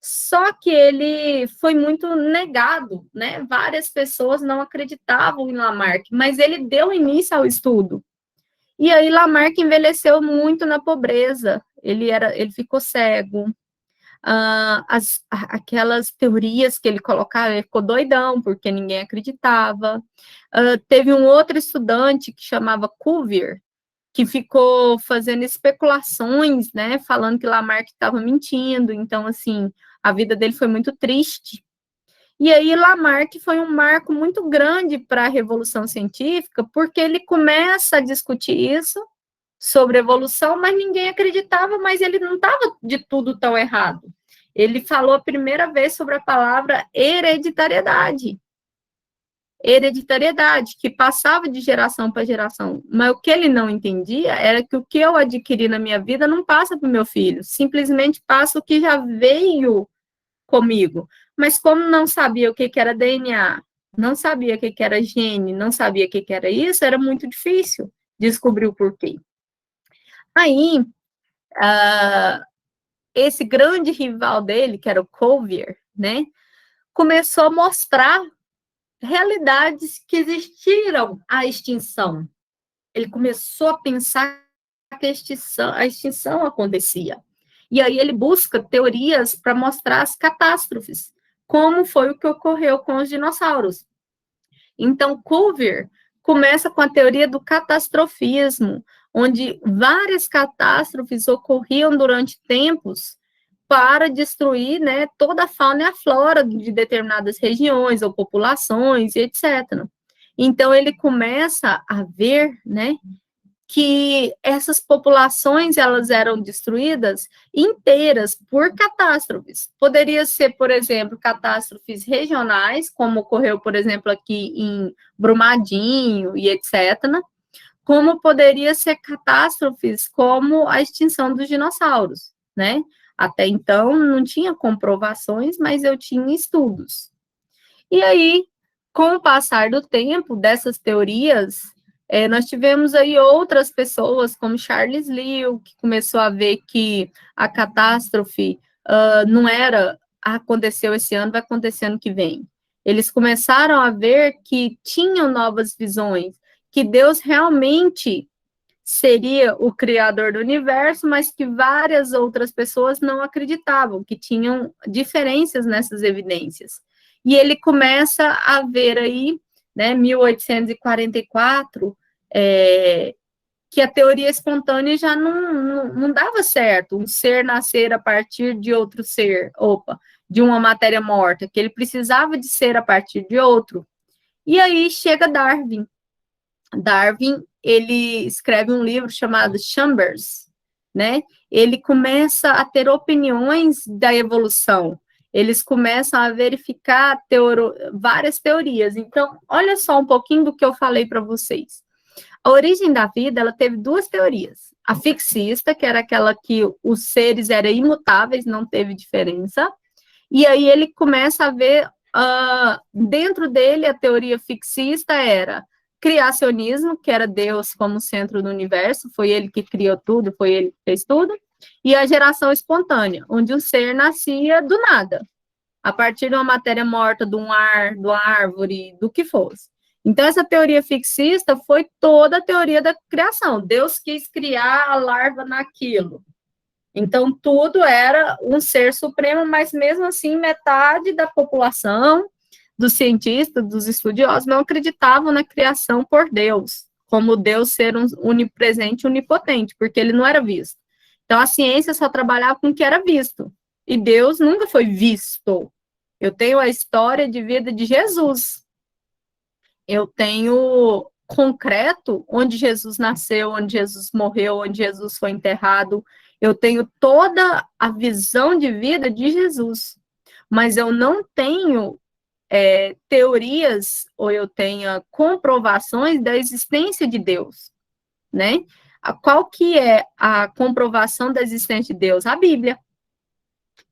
só que ele foi muito negado, né? Várias pessoas não acreditavam em Lamarck, mas ele deu início ao estudo. E aí Lamarck envelheceu muito na pobreza, ele ficou cego, aquelas teorias que ele colocava, ele ficou doidão, porque ninguém acreditava. Teve um outro estudante que chamava Cuvier, que ficou fazendo especulações, né, falando que Lamarck estava mentindo, então, assim, a vida dele foi muito triste. E aí Lamarck foi um marco muito grande para a Revolução Científica, porque ele começa a discutir isso, sobre evolução, mas ninguém acreditava, mas ele não estava de tudo tão errado. Ele falou a primeira vez sobre a palavra hereditariedade. Hereditariedade, que passava de geração para geração. Mas o que ele não entendia era que o que eu adquiri na minha vida não passa para o meu filho, simplesmente passa o que já veio comigo. Mas como não sabia o que era DNA, não sabia o que era gene, não sabia o que era isso, era muito difícil descobrir o porquê. Aí, esse grande rival dele, que era o Cuvier, né, começou a mostrar realidades que existiram a extinção. Ele começou a pensar que a extinção acontecia. E aí ele busca teorias para mostrar as catástrofes, como foi o que ocorreu com os dinossauros. Então, Cuvier começa com a teoria do catastrofismo, onde várias catástrofes ocorriam durante tempos para destruir, né, toda a fauna e a flora de determinadas regiões ou populações, etc. Então, ele começa a ver, né, que essas populações elas eram destruídas inteiras por catástrofes. Poderia ser, por exemplo, catástrofes regionais, como ocorreu, por exemplo, aqui em Brumadinho e etc., como poderia ser catástrofes como a extinção dos dinossauros, né? Até então não tinha comprovações, mas eu tinha estudos. E aí, com o passar do tempo dessas teorias, nós tivemos aí outras pessoas, como Charles Liu, que começou a ver que a catástrofe não era aconteceu esse ano, vai acontecer ano que vem. Eles começaram a ver que tinham novas visões, que Deus realmente seria o criador do universo, mas que várias outras pessoas não acreditavam, que tinham diferenças nessas evidências. E ele começa a ver aí, né, 1844, que a teoria espontânea já não dava certo, um ser nascer a partir de outro ser, de uma matéria morta, que ele precisava de ser a partir de outro. E aí chega Darwin. Darwin, ele escreve um livro chamado Chambers, né? Ele começa a ter opiniões da evolução. Eles começam a verificar várias teorias. Então, olha só um pouquinho do que eu falei para vocês. A origem da vida, ela teve duas teorias. A fixista, que era aquela que os seres eram imutáveis, não teve diferença. E aí ele começa a ver, dentro dele, a teoria fixista era criacionismo, que era Deus como centro do universo, foi ele que criou tudo, foi ele que fez tudo, e a geração espontânea, onde o ser nascia do nada, a partir de uma matéria morta, de um ar, de uma árvore, do que fosse. Então, essa teoria fixista foi toda a teoria da criação. Deus quis criar a larva naquilo. Então, tudo era um ser supremo, mas mesmo assim, metade da população, dos cientistas, dos estudiosos, não acreditavam na criação por Deus, como Deus ser um onipresente, onipotente, porque ele não era visto. Então, a ciência só trabalhava com o que era visto, e Deus nunca foi visto. Eu tenho a história de vida de Jesus. Eu tenho concreto onde Jesus nasceu, onde Jesus morreu, onde Jesus foi enterrado. Eu tenho toda a visão de vida de Jesus, mas eu não tenho teorias ou eu tenha comprovações da existência de Deus, né? Qual que é a comprovação da existência de Deus? A Bíblia,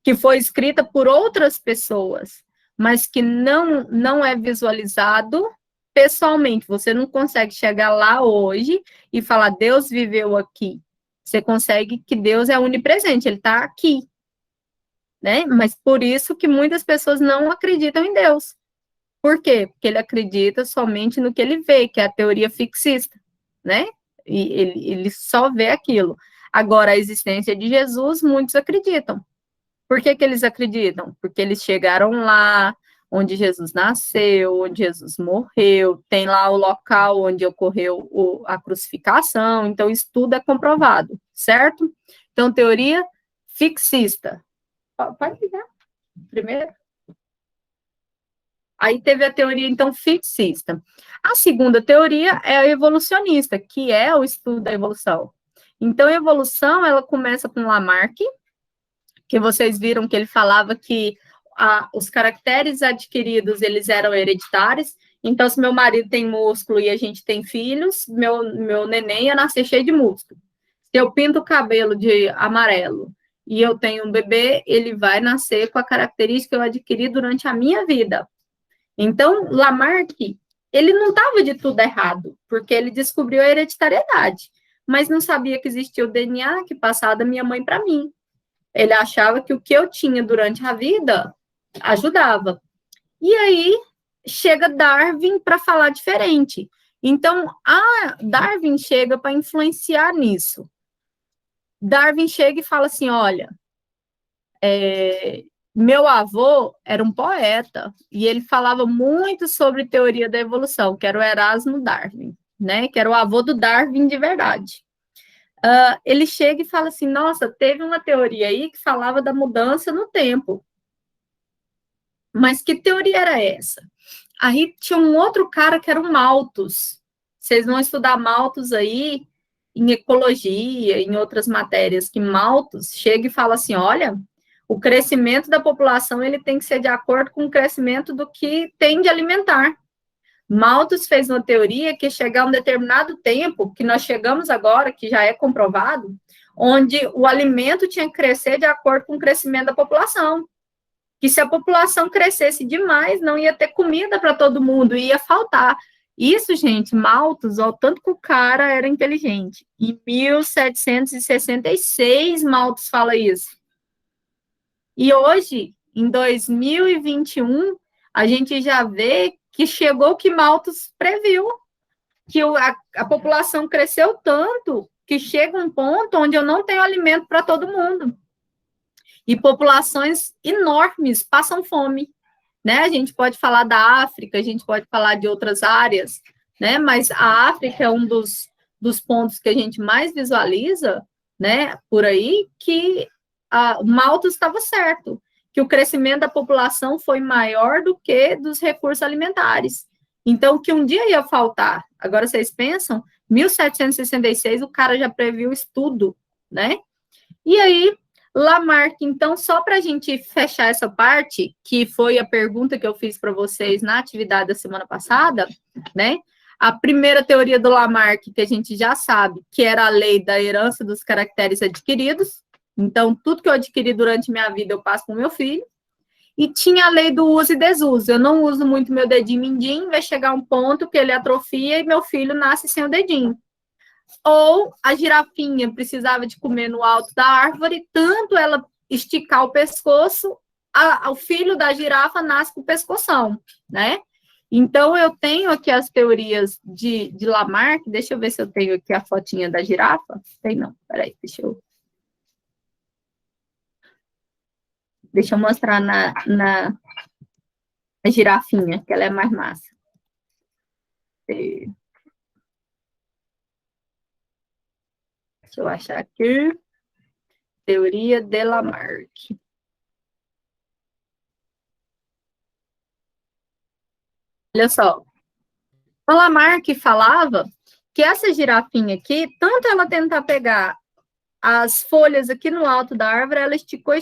que foi escrita por outras pessoas, mas que não é visualizado pessoalmente. Você não consegue chegar lá hoje e falar, Deus viveu aqui. Você consegue que Deus é onipresente, ele está aqui, né? Mas por isso que muitas pessoas não acreditam em Deus. Por quê? Porque ele acredita somente no que ele vê, que é a teoria fixista, né? E ele só vê aquilo. Agora, a existência de Jesus, muitos acreditam. Por que eles acreditam? Porque eles chegaram lá, onde Jesus nasceu, onde Jesus morreu, tem lá o local onde ocorreu a crucificação, então isso tudo é comprovado, certo? Então, teoria fixista. Pode ligar primeiro. Aí teve a teoria, então, fixista. A segunda teoria é a evolucionista, que é o estudo da evolução. Então, a evolução, ela começa com Lamarck, que vocês viram que ele falava que os caracteres adquiridos, eles eram hereditários. Então, se meu marido tem músculo e a gente tem filhos, meu neném ia nascer cheio de músculo. Se eu pinto o cabelo de amarelo e eu tenho um bebê, ele vai nascer com a característica que eu adquiri durante a minha vida. Então, Lamarck, ele não estava de tudo errado, porque ele descobriu a hereditariedade. mas não sabia que existia o DNA que passava da minha mãe para mim. Ele achava que o que eu tinha durante a vida ajudava. E aí chega Darwin para falar diferente. Então, Darwin chega para influenciar nisso. Darwin chega e fala assim: olha, meu avô era um poeta e ele falava muito sobre teoria da evolução, que era o Erasmo Darwin, né? Que era o avô do Darwin de verdade. Ele chega e fala assim: nossa, teve uma teoria aí que falava da mudança no tempo. Mas que teoria era essa? Aí tinha um outro cara que era o Malthus. Vocês vão estudar Malthus aí em ecologia, em outras matérias, que Malthus chega e fala assim: olha, o crescimento da população ele tem que ser de acordo com o crescimento do que tem de alimentar. Malthus fez uma teoria que chegar a um determinado tempo, que nós chegamos agora, que já é comprovado, onde o alimento tinha que crescer de acordo com o crescimento da população. Que se a população crescesse demais, não ia ter comida para todo mundo, ia faltar. Isso, gente, Malthus, ó, tanto que o cara era inteligente. Em 1766, Malthus fala isso. E hoje, em 2021, a gente já vê que chegou o que Malthus previu, que a população cresceu tanto que chega um ponto onde eu não tenho alimento para todo mundo. E populações enormes passam fome, né? A gente pode falar da África, a gente pode falar de outras áreas, né? Mas a África é um dos pontos que a gente mais visualiza, né? Por aí, que o Malthus estava certo, que o crescimento da população foi maior do que dos recursos alimentares. Então, que um dia ia faltar. Agora, vocês pensam, 1766, o cara já previu isso tudo, né? E aí, Lamarck, então, só para a gente fechar essa parte, que foi a pergunta que eu fiz para vocês na atividade da semana passada, né? A primeira teoria do Lamarck, que a gente já sabe, que era a lei da herança dos caracteres adquiridos. Então, tudo que eu adquiri durante minha vida, eu passo para o meu filho. E tinha a lei do uso e desuso. Eu não uso muito meu dedinho mindinho, vai chegar um ponto que ele atrofia e meu filho nasce sem o dedinho. Ou a girafinha precisava de comer no alto da árvore, tanto ela esticar o pescoço, o filho da girafa nasce com o pescoção, né? Então, eu tenho aqui as teorias de Lamarck, deixa eu ver se eu tenho aqui a fotinha da girafa. Tem não, peraí, deixa eu mostrar na girafinha, que ela é mais massa. Deixa eu achar aqui. Teoria de Lamarck. Olha só. O Lamarck falava que essa girafinha aqui, tanto ela tentar pegar as folhas aqui no alto da árvore, ela esticou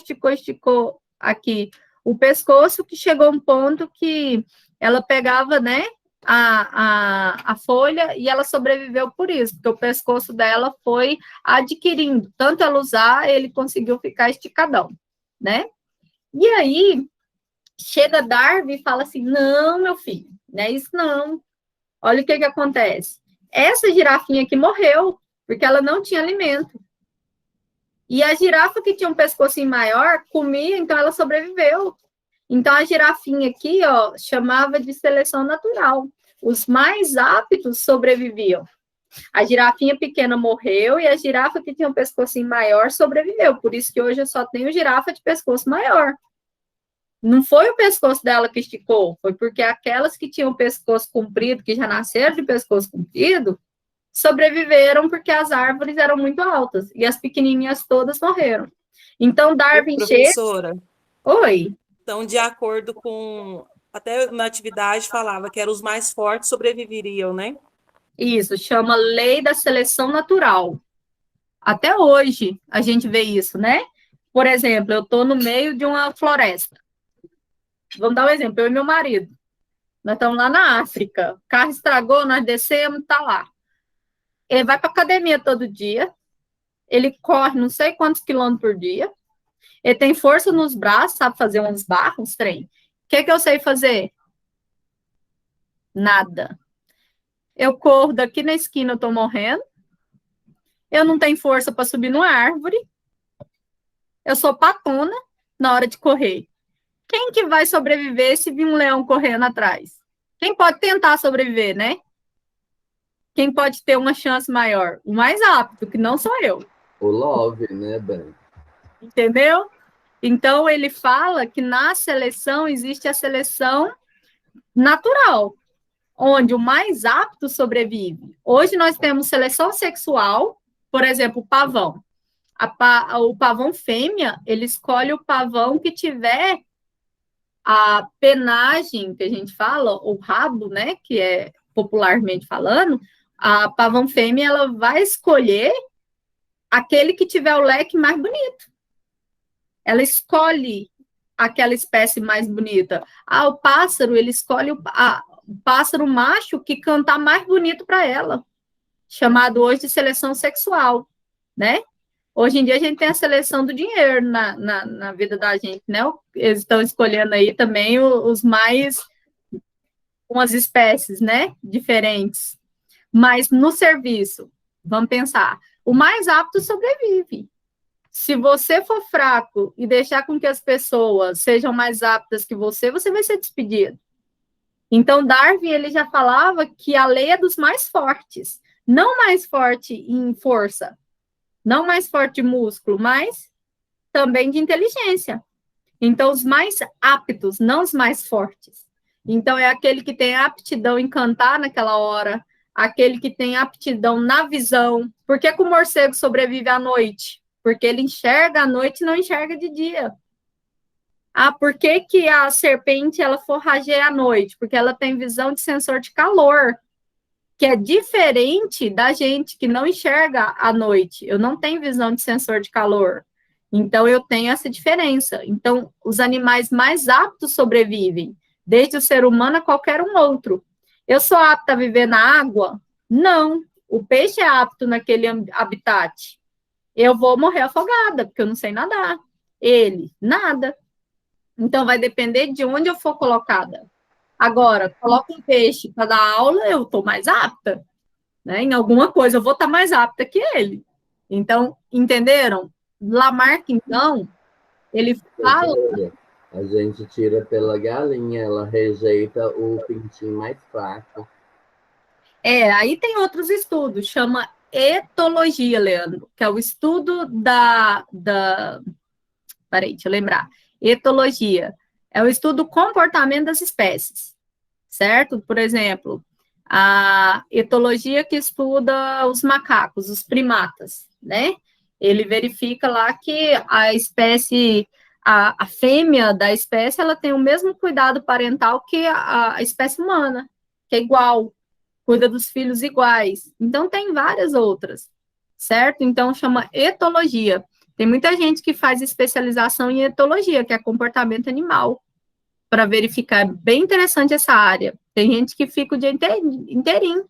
aqui o pescoço, que chegou um ponto que ela pegava, né, a folha e ela sobreviveu por isso, porque o pescoço dela foi adquirindo, tanto ela usar, ele conseguiu ficar esticadão, né? E aí, chega Darwin e fala assim, não, meu filho, não é isso não. Olha o que acontece. Essa girafinha aqui morreu, porque ela não tinha alimento. E a girafa que tinha um pescocinho maior, comia, então ela sobreviveu. Então, a girafinha aqui, ó, chamava de seleção natural. Os mais aptos sobreviviam. A girafinha pequena morreu e a girafa que tinha um pescocinho maior sobreviveu. Por isso que hoje eu só tenho girafa de pescoço maior. Não foi o pescoço dela que esticou, foi porque aquelas que tinham o pescoço comprido, que já nasceram de pescoço comprido, sobreviveram porque as árvores eram muito altas e as pequenininhas todas morreram. Então, Darwin professora, chega... Oi. Então, de acordo com... Até na atividade falava que eram os mais fortes sobreviveriam, né? Isso, chama lei da seleção natural. Até hoje a gente vê isso, né? Por exemplo, eu estou no meio de uma floresta. Vamos dar um exemplo, eu e meu marido. Nós estamos lá na África. O carro estragou, nós descemos, tá lá. Ele vai para academia todo dia. Ele corre não sei quantos quilômetros por dia. Ele tem força nos braços, sabe fazer uns barros, trem. O que eu sei fazer? Nada. Eu corro daqui na esquina, eu tô morrendo. eu não tenho força para subir numa árvore, eu sou patona na hora de correr. Quem que vai sobreviver se vir um leão correndo atrás? Quem pode tentar sobreviver, né? Quem pode ter uma chance maior? O mais apto, que não sou eu. O Love, né, Ben? Entendeu? Então, ele fala que na seleção existe a seleção natural, onde o mais apto sobrevive. Hoje nós temos seleção sexual, por exemplo, o pavão. O pavão fêmea, ele escolhe o pavão que tiver a penagem, que a gente fala, o rabo, né, que é popularmente falando, a pavão fêmea, ela vai escolher aquele que tiver o leque mais bonito. Ela escolhe aquela espécie mais bonita. O pássaro, ele escolhe o pássaro macho que cantar mais bonito para ela, chamado hoje de seleção sexual, né? Hoje em dia a gente tem a seleção do dinheiro na vida da gente, né? Eles estão escolhendo aí também os mais, umas espécies, né? Diferentes. Mas no serviço, vamos pensar, o mais apto sobrevive. Se você for fraco e deixar com que as pessoas sejam mais aptas que você vai ser despedido. Então, Darwin, ele já falava que a lei é dos mais fortes. Não mais forte em força, não mais forte em músculo, mas também de inteligência. Então, os mais aptos, não os mais fortes. Então, é aquele que tem aptidão em cantar naquela hora, aquele que tem aptidão na visão. Por que o morcego sobrevive à noite? Porque ele enxerga à noite e não enxerga de dia. Por que a serpente ela forrageia à noite? Porque ela tem visão de sensor de calor, que é diferente da gente que não enxerga à noite. Eu não tenho visão de sensor de calor. Então, eu tenho essa diferença. Então, os animais mais aptos sobrevivem, desde o ser humano a qualquer um outro. Eu sou apta a viver na água? Não. O peixe é apto naquele habitat. Eu vou morrer afogada, porque eu não sei nadar. Ele, nada. Então, vai depender de onde eu for colocada. Agora, coloca um peixe para dar aula, eu estou mais apta. Né? Em alguma coisa, eu vou estar mais apta que ele. Então, entenderam? Lamarck, então, ele fala... A gente tira pela galinha, ela rejeita o pintinho mais fraco. Aí tem outros estudos, chama etologia, Leandro, que é o estudo Peraí, deixa eu lembrar. Etologia é o estudo do comportamento das espécies, certo? Por exemplo, a etologia que estuda os macacos, os primatas, né? Ele verifica lá que a espécie, a fêmea da espécie, ela tem o mesmo cuidado parental que a espécie humana, que é igual, cuida dos filhos iguais. Então, tem várias outras, certo? Então, chama etologia. Tem muita gente que faz especialização em etologia, que é comportamento animal, para verificar. É bem interessante essa área. Tem gente que fica o dia inteirinho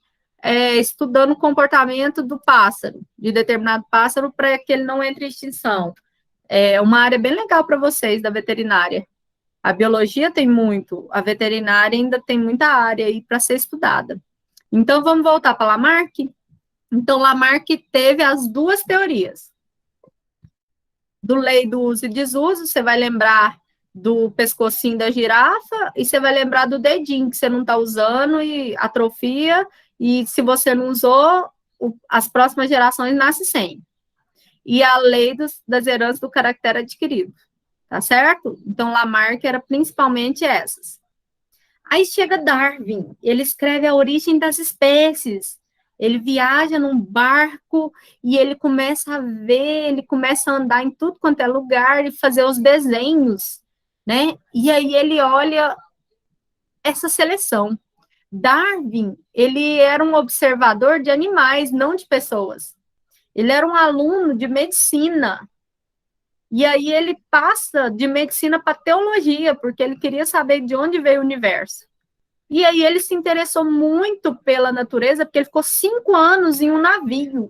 estudando o comportamento do pássaro, de determinado pássaro, para que ele não entre em extinção. É uma área bem legal para vocês, da veterinária. A biologia tem muito, a veterinária ainda tem muita área aí para ser estudada. Então, vamos voltar para Lamarck? Então, Lamarck teve as duas teorias. Do lei do uso e desuso, você vai lembrar do pescocinho da girafa e você vai lembrar do dedinho que você não está usando e atrofia, e se você não usou, as próximas gerações nascem sem. E a lei das heranças do caractere adquirido, tá certo? Então, Lamarck era principalmente essas. Aí chega Darwin, ele escreve a origem das espécies, ele viaja num barco e ele começa a ver, ele começa a andar em tudo quanto é lugar e fazer os desenhos, né? E aí ele olha essa seleção. Darwin, ele era um observador de animais, não de pessoas. Ele era um aluno de medicina. E aí ele passa de medicina para teologia, porque ele queria saber de onde veio o universo. E aí ele se interessou muito pela natureza, porque ele ficou 5 anos em um navio.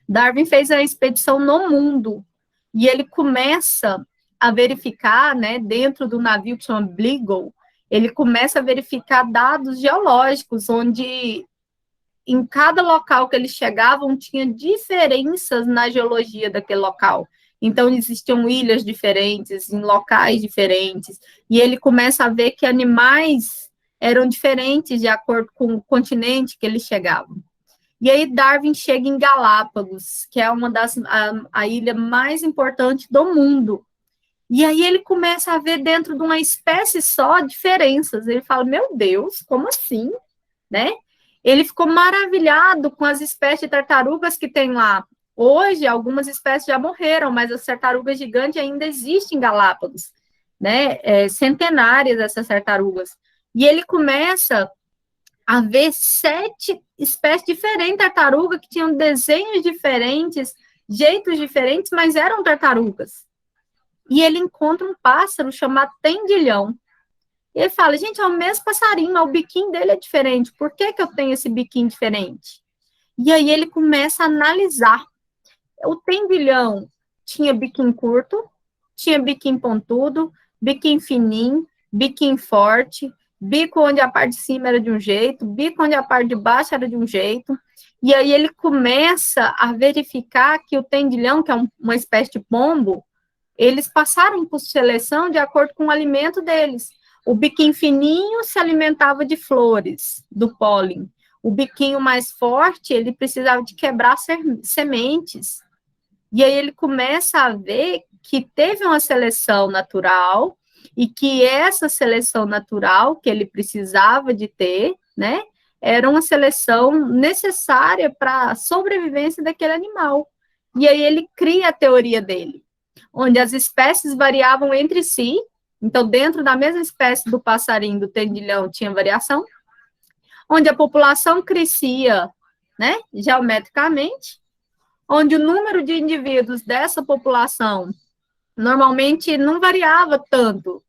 Darwin fez a expedição no mundo, e ele começa a verificar, né, dentro do navio que chama Beagle, ele começa a verificar dados geológicos, onde em cada local que eles chegavam, tinha diferenças na geologia daquele local. Então, existiam ilhas diferentes, em locais diferentes, e ele começa a ver que animais eram diferentes de acordo com o continente que eles chegavam. E aí Darwin chega em Galápagos, que é uma a ilha mais importante do mundo. E aí ele começa a ver dentro de uma espécie só diferenças. Ele fala, meu Deus, como assim? Né? Ele ficou maravilhado com as espécies de tartarugas que tem lá. Hoje, algumas espécies já morreram, mas as tartarugas gigantes ainda existem em Galápagos, né? Centenárias dessas tartarugas. E ele começa a ver 7 espécies diferentes de tartaruga que tinham desenhos diferentes, jeitos diferentes, mas eram tartarugas. E ele encontra um pássaro chamado tendilhão. E ele fala, gente, é o mesmo passarinho, mas o biquinho dele é diferente. Por que eu tenho esse biquinho diferente? E aí ele começa a analisar. O tendilhão tinha biquinho curto, tinha biquinho pontudo, biquinho fininho, biquinho forte, bico onde a parte de cima era de um jeito, bico onde a parte de baixo era de um jeito. E aí ele começa a verificar que o tendilhão, que é uma espécie de pombo, eles passaram por seleção de acordo com o alimento deles. O biquinho fininho se alimentava de flores, do pólen. O biquinho mais forte, ele precisava de quebrar sementes. E aí ele começa a ver que teve uma seleção natural e que essa seleção natural que ele precisava de ter, né, era uma seleção necessária para a sobrevivência daquele animal. E aí ele cria a teoria dele, onde as espécies variavam entre si. Então, dentro da mesma espécie do passarinho, do tendilhão, tinha variação, onde a população crescia, né, geometricamente, onde o número de indivíduos dessa população normalmente não variava tanto.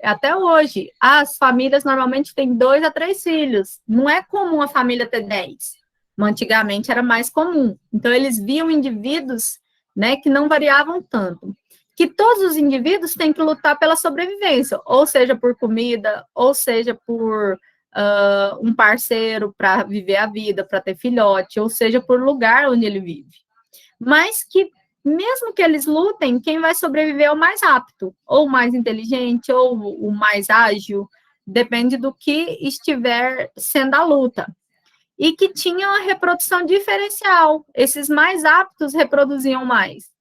Até hoje, as famílias normalmente têm 2 a 3 filhos. Não é comum a família ter 10. Antigamente era mais comum. Então, eles viam indivíduos, né, que não variavam tanto. Que todos os indivíduos têm que lutar pela sobrevivência, ou seja, por comida, ou seja, por um parceiro para viver a vida, para ter filhote, ou seja, por lugar onde ele vive. Mas que, mesmo que eles lutem, quem vai sobreviver é o mais apto, ou o mais inteligente, ou o mais ágil, depende do que estiver sendo a luta. E que tinha uma reprodução diferencial, esses mais aptos reproduziam mais.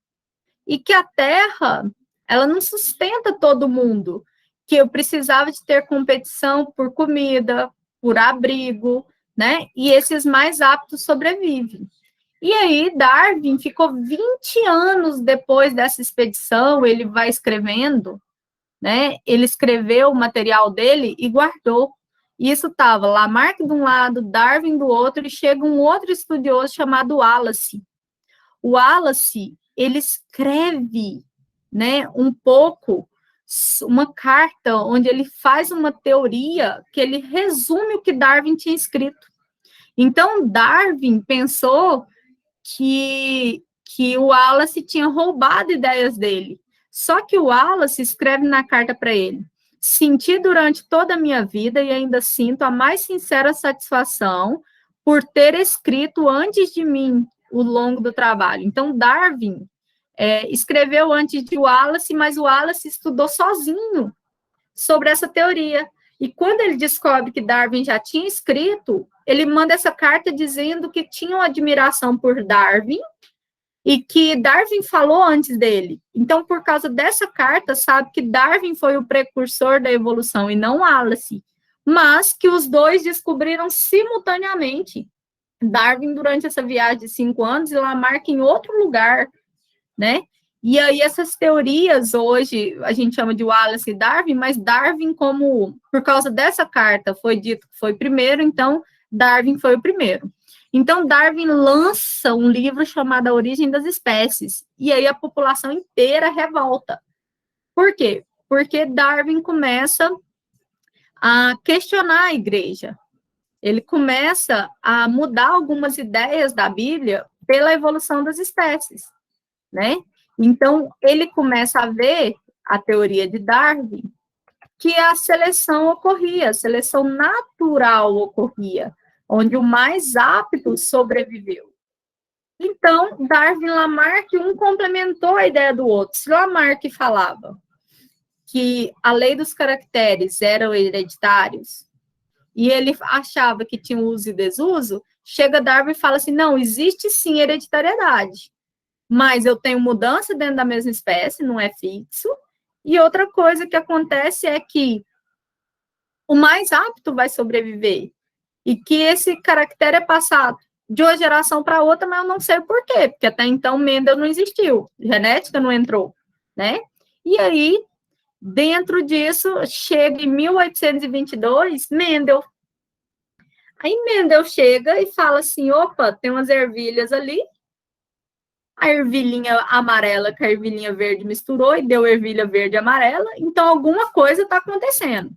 E que a Terra, ela não sustenta todo mundo, que eu precisava de ter competição por comida, por abrigo, né? E esses mais aptos sobrevivem. E aí, Darwin ficou 20 anos depois dessa expedição, ele vai escrevendo, né? Ele escreveu o material dele e guardou. E isso estava Lamarck de um lado, Darwin do outro, e chega um outro estudioso chamado Wallace. O Wallace, ele escreve, né, um pouco, uma carta onde ele faz uma teoria que ele resume o que Darwin tinha escrito. Então, Darwin pensou que o Wallace tinha roubado ideias dele. Só que o Wallace escreve na carta para ele: senti durante toda a minha vida e ainda sinto a mais sincera satisfação por ter escrito antes de mim o longo do trabalho. Então, Darwin escreveu antes de Wallace, mas o Wallace estudou sozinho sobre essa teoria. E quando ele descobre que Darwin já tinha escrito, ele manda essa carta dizendo que tinha uma admiração por Darwin e que Darwin falou antes dele. Então, por causa dessa carta, sabe que Darwin foi o precursor da evolução e não Wallace, mas que os dois descobriram simultaneamente. Darwin durante essa viagem de 5 anos e Lamarck em outro lugar, né? E aí essas teorias hoje a gente chama de Wallace e Darwin, mas Darwin, como por causa dessa carta foi dito que foi primeiro, então Darwin foi o primeiro. Então Darwin lança um livro chamado A Origem das Espécies, e aí a população inteira revolta. Por quê? Porque Darwin começa a questionar a igreja. Ele começa a mudar algumas ideias da Bíblia pela evolução das espécies, né? Então, ele começa a ver a teoria de Darwin, que a seleção ocorria, a seleção natural ocorria, onde o mais apto sobreviveu. Então, Darwin e Lamarck, um complementou a ideia do outro. Se Lamarck falava que a lei dos caracteres eram hereditários, e ele achava que tinha uso e desuso, chega Darwin e fala assim, não, existe sim hereditariedade, mas eu tenho mudança dentro da mesma espécie, não é fixo, e outra coisa que acontece é que o mais apto vai sobreviver, e que esse caractere é passado de uma geração para outra, mas eu não sei o porquê, porque até então Mendel não existiu, genética não entrou, né? E aí, dentro disso, chega em 1822, Mendel. Aí Mendel chega e fala assim, opa, tem umas ervilhas ali, a ervilhinha amarela com a ervilhinha verde misturou e deu ervilha verde e amarela, então alguma coisa está acontecendo.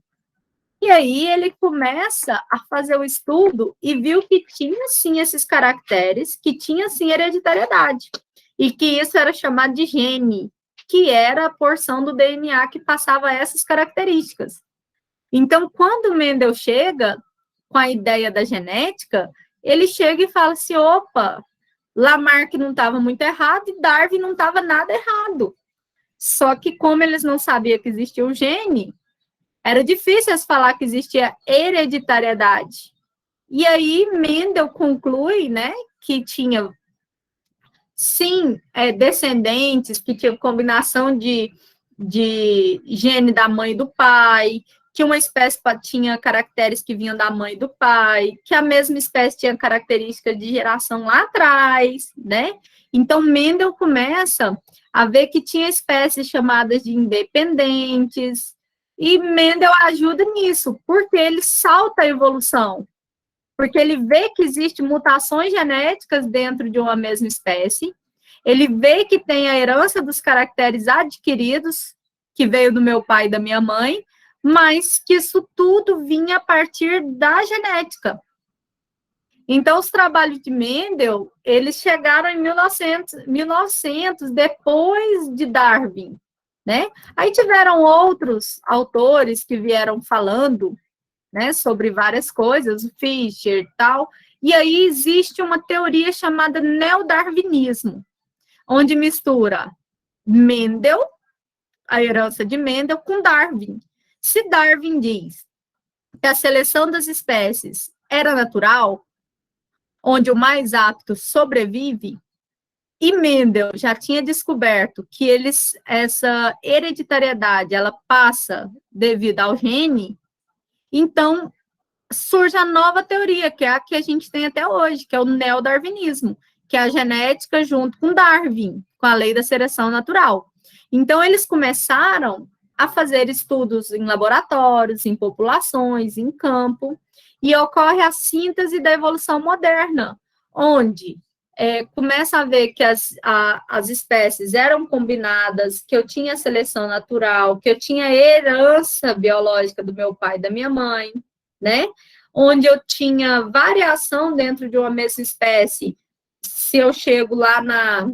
E aí ele começa a fazer o estudo e viu que tinha sim esses caracteres, que tinha sim hereditariedade, e que isso era chamado de gene, que era a porção do DNA que passava essas características. Então, quando Mendel chega com a ideia da genética, ele chega e fala assim, opa, Lamarck não estava muito errado e Darwin não estava nada errado. Só que como eles não sabiam que existia o gene, era difícil eles falar que existia hereditariedade. E aí Mendel conclui, né, que tinha, sim, descendentes, que tinham combinação de gene da mãe e do pai, que uma espécie tinha caracteres que vinham da mãe e do pai, que a mesma espécie tinha características de geração lá atrás, né? Então, Mendel começa a ver que tinha espécies chamadas de independentes, e Mendel ajuda nisso, porque ele salta a evolução, porque ele vê que existem mutações genéticas dentro de uma mesma espécie, ele vê que tem a herança dos caracteres adquiridos, que veio do meu pai e da minha mãe, mas que isso tudo vinha a partir da genética. Então, os trabalhos de Mendel, eles chegaram em 1900 depois de Darwin, né? Aí tiveram outros autores que vieram falando, né, sobre várias coisas, o Fischer e tal, e aí existe uma teoria chamada neodarwinismo, onde mistura Mendel, a herança de Mendel, com Darwin. Se Darwin diz que a seleção das espécies era natural, onde o mais apto sobrevive, e Mendel já tinha descoberto que essa hereditariedade ela passa devido ao gene, então surge a nova teoria, que é a que a gente tem até hoje, que é o neodarwinismo, que é a genética junto com Darwin, com a lei da seleção natural. Então, eles começaram a fazer estudos em laboratórios, em populações, em campo, e ocorre a síntese da evolução moderna, onde começa a ver que as espécies eram combinadas, que eu tinha seleção natural, que eu tinha herança biológica do meu pai e da minha mãe, né? Onde eu tinha variação dentro de uma mesma espécie. Se eu chego lá na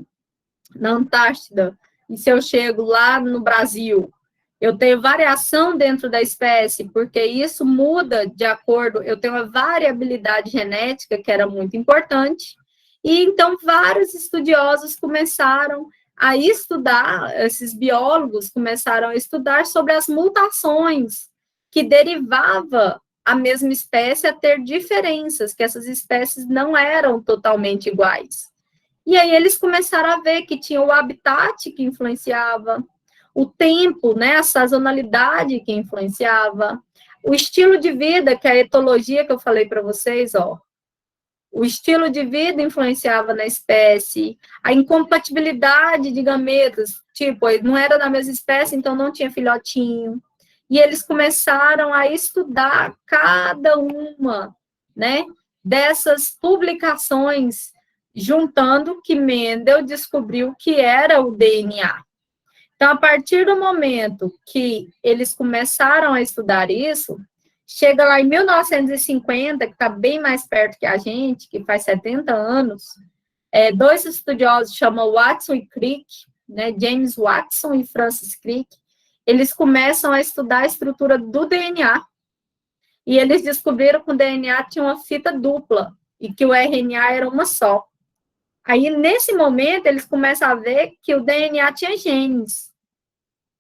Antártida, e se eu chego lá no Brasil, eu tenho variação dentro da espécie, porque isso muda de acordo, eu tenho uma variabilidade genética que era muito importante, e então vários estudiosos começaram a estudar, esses biólogos começaram a estudar sobre as mutações que derivava a mesma espécie a ter diferenças, que essas espécies não eram totalmente iguais. E aí eles começaram a ver que tinha o habitat que influenciava, o tempo, né, a sazonalidade que influenciava, o estilo de vida, que é a etologia que eu falei para vocês, ó, o estilo de vida influenciava na espécie, a incompatibilidade de gametas, tipo, não era da mesma espécie, então não tinha filhotinho. E eles começaram a estudar cada uma, né, dessas publicações, juntando que Mendel descobriu que era o DNA. Então, a partir do momento que eles começaram a estudar isso, chega lá em 1950, que está bem mais perto que a gente, que faz 70 anos, dois estudiosos chamam Watson e Crick, né, James Watson e Francis Crick, eles começam a estudar a estrutura do DNA. e eles descobriram que o DNA tinha uma fita dupla, e que o RNA era uma só. Aí, nesse momento, eles começam a ver que o DNA tinha genes.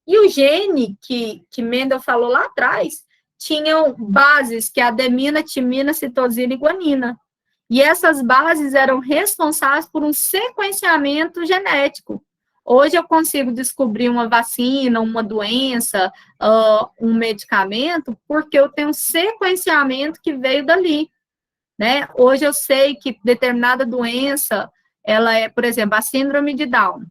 E o gene que Mendel falou lá atrás, tinham bases, que é adenina, timina, citosina e guanina. E essas bases eram responsáveis por um sequenciamento genético. Hoje eu consigo descobrir uma vacina, uma doença, um medicamento, porque eu tenho um sequenciamento que veio dali, né? Hoje eu sei que determinada doença, ela é, por exemplo, a síndrome de Down,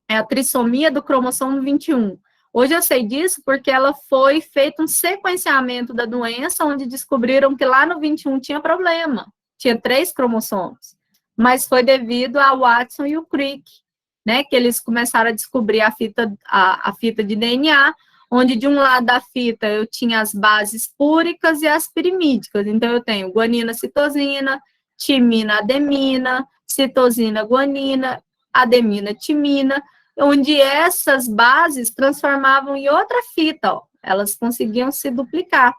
é a trissomia do cromossomo 21. Hoje eu sei disso porque ela foi feito um sequenciamento da doença, onde descobriram que lá no 21 tinha problema, tinha 3 cromossomos, mas foi devido ao Watson e o Crick, né, que eles começaram a descobrir a fita de DNA, onde de um lado da fita eu tinha as bases púricas e as pirimídicas, então eu tenho guanina, citosina, timina, ademina, citosina, guanina, ademina, timina, onde essas bases transformavam em outra fita, ó, elas conseguiam se duplicar.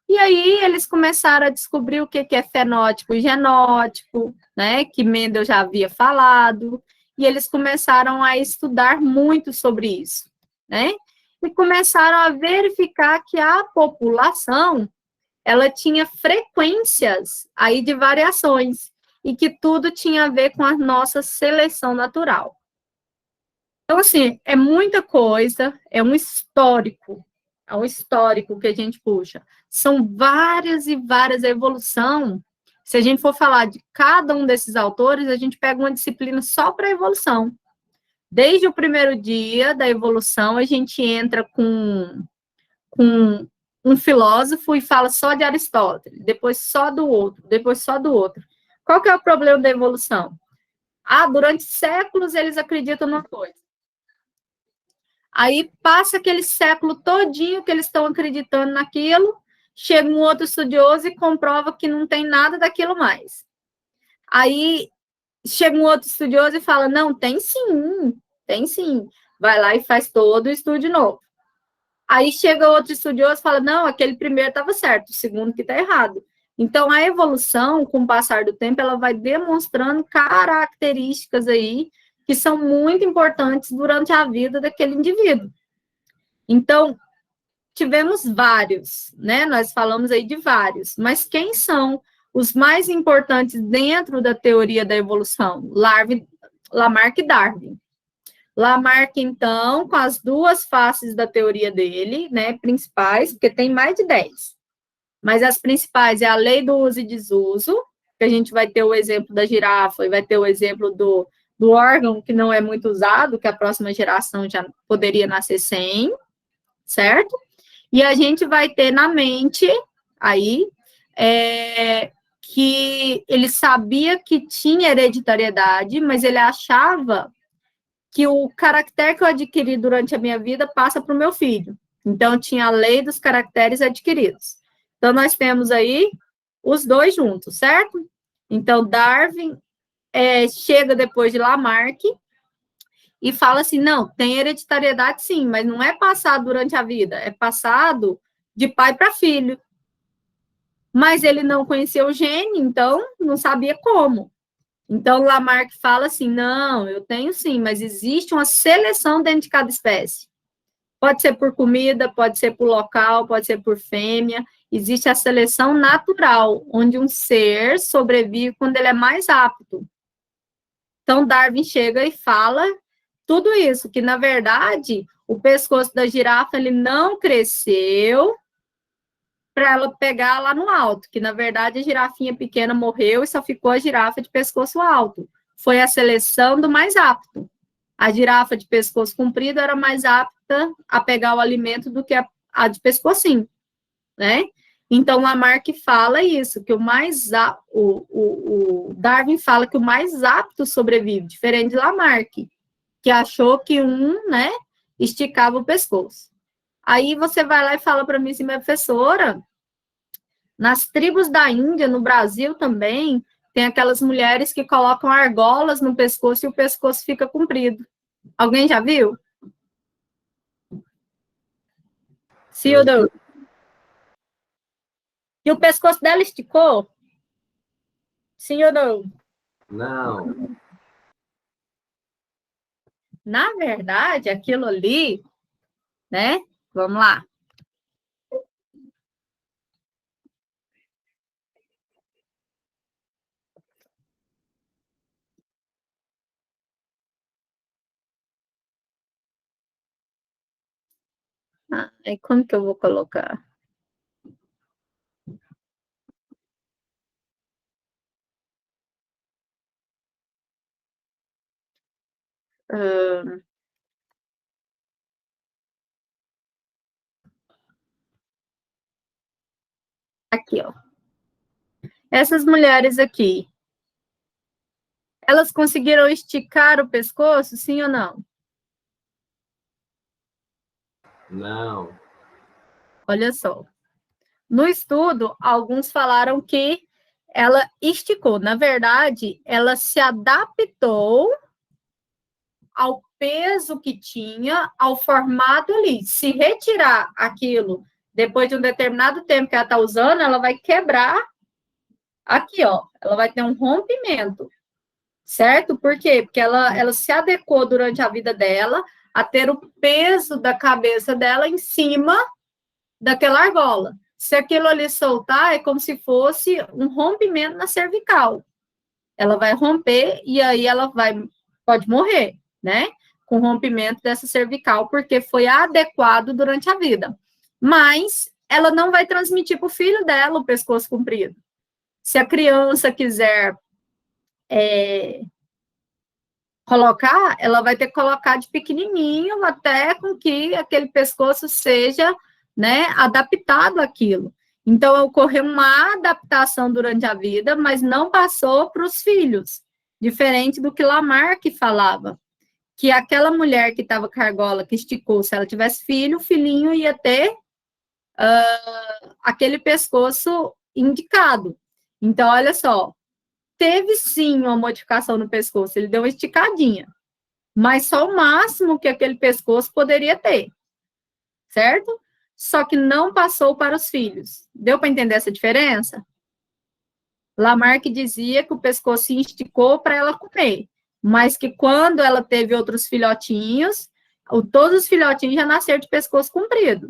E aí eles começaram a descobrir o que é fenótipo e genótipo, né, que Mendel já havia falado, e eles começaram a estudar muito sobre isso, né, e começaram a verificar que a população, ela tinha frequências aí de variações, e que tudo tinha a ver com a nossa seleção natural. Então, assim, é muita coisa, é um histórico que a gente puxa. São várias e várias evoluções. Se a gente for falar de cada um desses autores, a gente pega uma disciplina só para evolução. Desde o primeiro dia da evolução, a gente entra com um filósofo e fala só de Aristóteles, depois só do outro, depois só do outro. Qual que é o problema da evolução? Durante séculos eles acreditam numa coisa. Aí passa aquele século todinho que eles estão acreditando naquilo, chega um outro estudioso e comprova que não tem nada daquilo mais. Aí chega um outro estudioso e fala, não, tem sim, tem sim. Vai lá e faz todo o estudo de novo. Aí chega outro estudioso e fala, não, aquele primeiro estava certo, o segundo que está errado. Então, a evolução, com o passar do tempo, ela vai demonstrando características aí que são muito importantes durante a vida daquele indivíduo. Então, tivemos vários, né? Nós falamos aí de vários, mas quem são os mais importantes dentro da teoria da evolução? Lamarck e Darwin. Lamarck, então, com as duas faces da teoria dele, né, principais, porque tem mais de 10, mas as principais é a lei do uso e desuso, que a gente vai ter o exemplo da girafa e vai ter o exemplo do órgão que não é muito usado, que a próxima geração já poderia nascer sem, certo? E a gente vai ter na mente, aí, que ele sabia que tinha hereditariedade, mas ele achava que o caractere que eu adquiri durante a minha vida passa para o meu filho. Então, tinha a lei dos caracteres adquiridos. Então, nós temos aí os dois juntos, certo? Então, Darwin chega depois de Lamarck e fala assim, não, tem hereditariedade sim, mas não é passado durante a vida, é passado de pai para filho. Mas ele não conhecia o gene, então não sabia como. Então, Lamarck fala assim, não, eu tenho sim, mas existe uma seleção dentro de cada espécie. Pode ser por comida, pode ser por local, pode ser por fêmea. Existe a seleção natural, onde um ser sobrevive quando ele é mais apto. Então, Darwin chega e fala tudo isso, que, na verdade, o pescoço da girafa ele não cresceu para ela pegar lá no alto, que, na verdade, a girafinha pequena morreu e só ficou a girafa de pescoço alto. Foi a seleção do mais apto. A girafa de pescoço comprido era mais apta a pegar o alimento do que a de pescocinho, né? Então, Lamarck fala isso, que o Darwin fala que o mais apto sobrevive, diferente de Lamarck, que achou que né, esticava o pescoço. Aí você vai lá e fala para mim assim, minha professora, nas tribos da Índia, no Brasil também, tem aquelas mulheres que colocam argolas no pescoço e o pescoço fica comprido. Alguém já viu? Sildo? E o pescoço dela esticou? Sim ou não? Não. Na verdade, aquilo ali, né? Vamos lá. Aí como que eu vou colocar? Aqui, ó. Essas mulheres aqui, elas conseguiram esticar o pescoço, sim ou não? Não. Olha só. No estudo, alguns falaram que ela esticou. Na verdade, ela se adaptou ao peso que tinha, ao formato ali. Se retirar aquilo depois de um determinado tempo que ela está usando, ela vai quebrar aqui, ó. Ela vai ter um rompimento, certo? Por quê? Porque ela se adequou durante a vida dela a ter o peso da cabeça dela em cima daquela argola. Se aquilo ali soltar, é como se fosse um rompimento na cervical. Ela vai romper e aí pode morrer, né? Com rompimento dessa cervical, porque foi adequado durante a vida. Mas ela não vai transmitir para o filho dela o pescoço comprido. Se a criança quiser colocar, ela vai ter que colocar de pequenininho até com que aquele pescoço seja, né, adaptado àquilo. Então, ocorreu uma adaptação durante a vida, mas não passou para os filhos, diferente do que Lamarck falava, que aquela mulher que estava com a argola, que esticou, se ela tivesse filho, o filhinho ia ter aquele pescoço indicado. Então, olha só, teve sim uma modificação no pescoço, ele deu uma esticadinha, mas só o máximo que aquele pescoço poderia ter, certo? Só que não passou para os filhos. Deu para entender essa diferença? Lamarck dizia que o pescoço se esticou para ela comer, mas que quando ela teve outros filhotinhos, todos os filhotinhos já nasceram de pescoço comprido.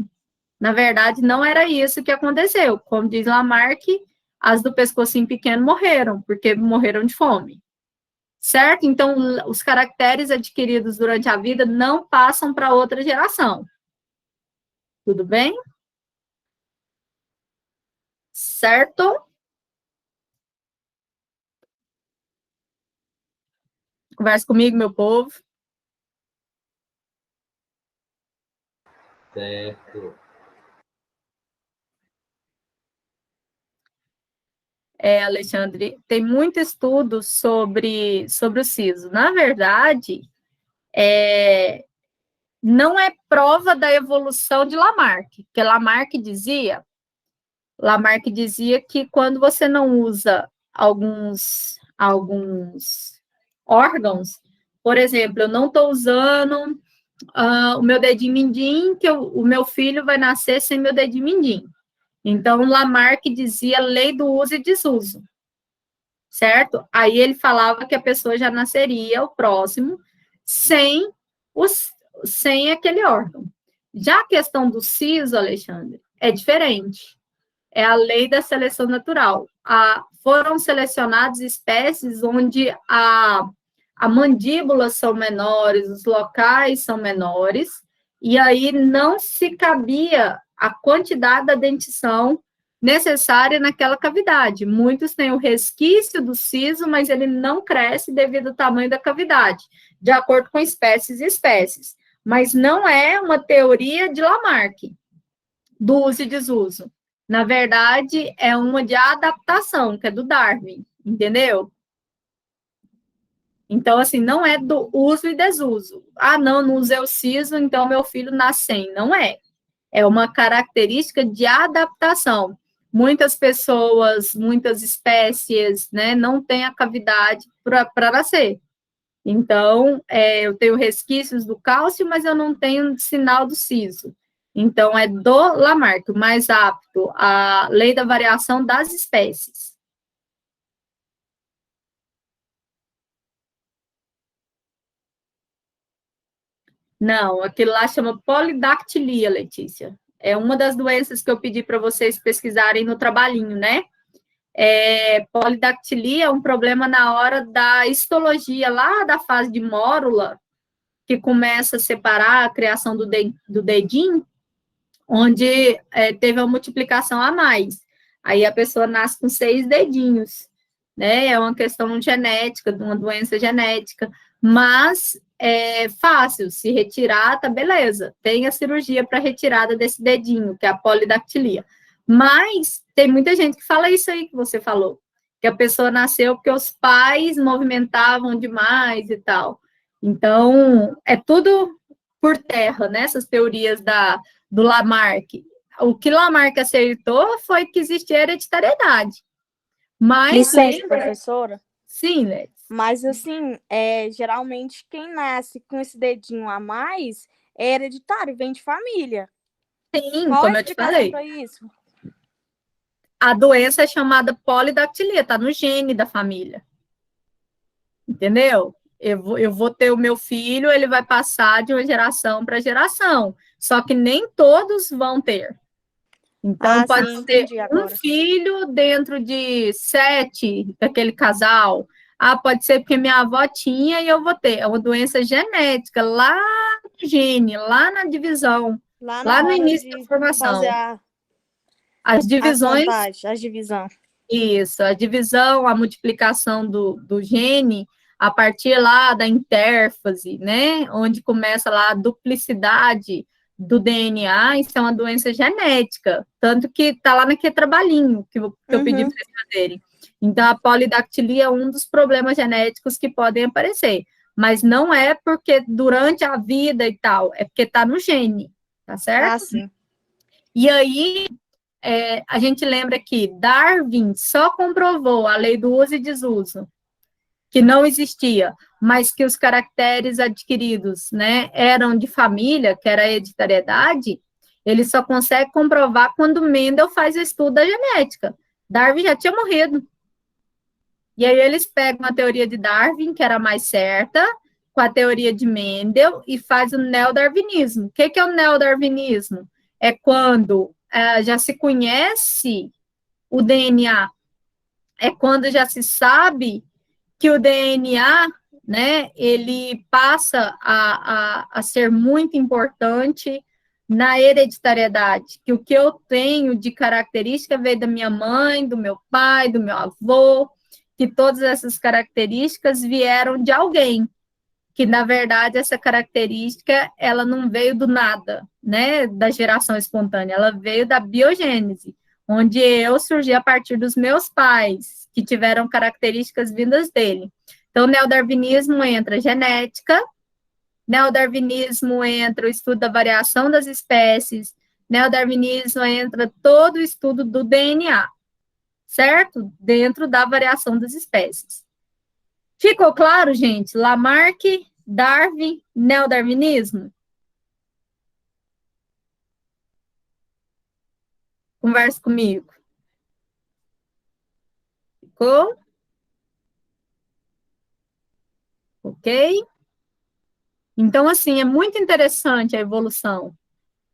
Na verdade, não era isso que aconteceu. Como diz Lamarck, as do pescocinho pequeno morreram, porque morreram de fome. Certo? Então, os caracteres adquiridos durante a vida não passam para outra geração. Tudo bem? Certo? Conversa comigo, meu povo. Certo. Alexandre, tem muito estudo sobre o siso. Na verdade, não é prova da evolução de Lamarck, porque Lamarck dizia que quando você não usa alguns órgãos, por exemplo, eu não estou usando o meu dedinho mindinho, que o meu filho vai nascer sem meu dedinho mindinho. Então, Lamarck dizia lei do uso e desuso, certo? Aí ele falava que a pessoa já nasceria, o próximo, sem, sem aquele órgão. Já a questão do siso, Alexandre, é diferente. É a lei da seleção natural. Foram selecionadas espécies onde a mandíbula são menores, os locais são menores, e aí não se cabia a quantidade da dentição necessária naquela cavidade. Muitos têm o resquício do siso, mas ele não cresce devido ao tamanho da cavidade, de acordo com espécies e espécies. Mas não é uma teoria de Lamarck, do uso e desuso. Na verdade, é uma de adaptação, que é do Darwin, entendeu? Então, assim, não é do uso e desuso. Ah, não usei o siso, então meu filho nasce sem. Não é. É uma característica de adaptação. Muitas pessoas, muitas espécies, né, não têm a cavidade para nascer. Então, eu tenho resquícios do cálcio, mas eu não tenho sinal do siso. Então, é do Lamarck, o mais apto, a lei da variação das espécies. Não, aquilo lá chama polidactilia, Letícia. É uma das doenças que eu pedi para vocês pesquisarem no trabalhinho, né? Polidactilia é um problema na hora da histologia, lá da fase de mórula, que começa a separar a criação do dedinho, onde teve uma multiplicação a mais. Aí a pessoa nasce com 6 dedinhos, né? É uma questão genética, de uma doença genética, mas é fácil, se retirar, tá beleza. Tem a cirurgia para retirada desse dedinho, que é a polidactilia. Mas tem muita gente que fala isso aí que você falou, que a pessoa nasceu porque os pais movimentavam demais e tal. Então, é tudo por terra, né? Essas teorias do Lamarck. O que Lamarck acertou foi que existia hereditariedade. Mas, Licença, professora. Sim, Letícia. Mas, assim, geralmente quem nasce com esse dedinho a mais é hereditário, vem de família. Sim, Qual como a eu te explicação falei. para isso? A doença é chamada polidactilia, está no gene da família. Entendeu? Eu vou ter o meu filho, ele vai passar de uma geração para geração. Só que nem todos vão ter. Então, pode ser um filho dentro de 7 daquele casal. Ah, pode ser porque minha avó tinha e eu vou ter. É uma doença genética, lá no gene, lá na divisão, lá no início da formação. As divisões. As divisões. Isso, a divisão, a multiplicação do gene, a partir lá da intérfase, né? Onde começa lá a duplicidade do DNA, isso é uma doença genética, tanto que está lá naquele trabalhinho que eu pedi para vocês fazerem. Então, a polidactilia é um dos problemas genéticos que podem aparecer, mas não é porque durante a vida e tal, é porque está no gene, tá certo? Ah, sim. E aí, a gente lembra que Darwin só comprovou a lei do uso e desuso, que não existia, mas que os caracteres adquiridos, né, eram de família, que era a hereditariedade, ele só consegue comprovar quando Mendel faz o estudo da genética. Darwin já tinha morrido. E aí eles pegam a teoria de Darwin, que era a mais certa, com a teoria de Mendel, e faz o neodarwinismo. O que é o neodarwinismo? É quando já se conhece o DNA, é quando já se sabe que o DNA, né, ele passa a ser muito importante na hereditariedade, que o que eu tenho de característica veio da minha mãe, do meu pai, do meu avô, que todas essas características vieram de alguém, que, na verdade, essa característica, ela não veio do nada, né, da geração espontânea, ela veio da biogênese, onde eu surgi a partir dos meus pais, que tiveram características vindas dele. Então, neodarwinismo entra genética, neodarwinismo entra o estudo da variação das espécies, neodarwinismo entra todo o estudo do DNA, certo? Dentro da variação das espécies. Ficou claro, gente? Lamarck, Darwin, neodarwinismo? Conversa comigo. Ficou? Ok? Então, assim, é muito interessante a evolução.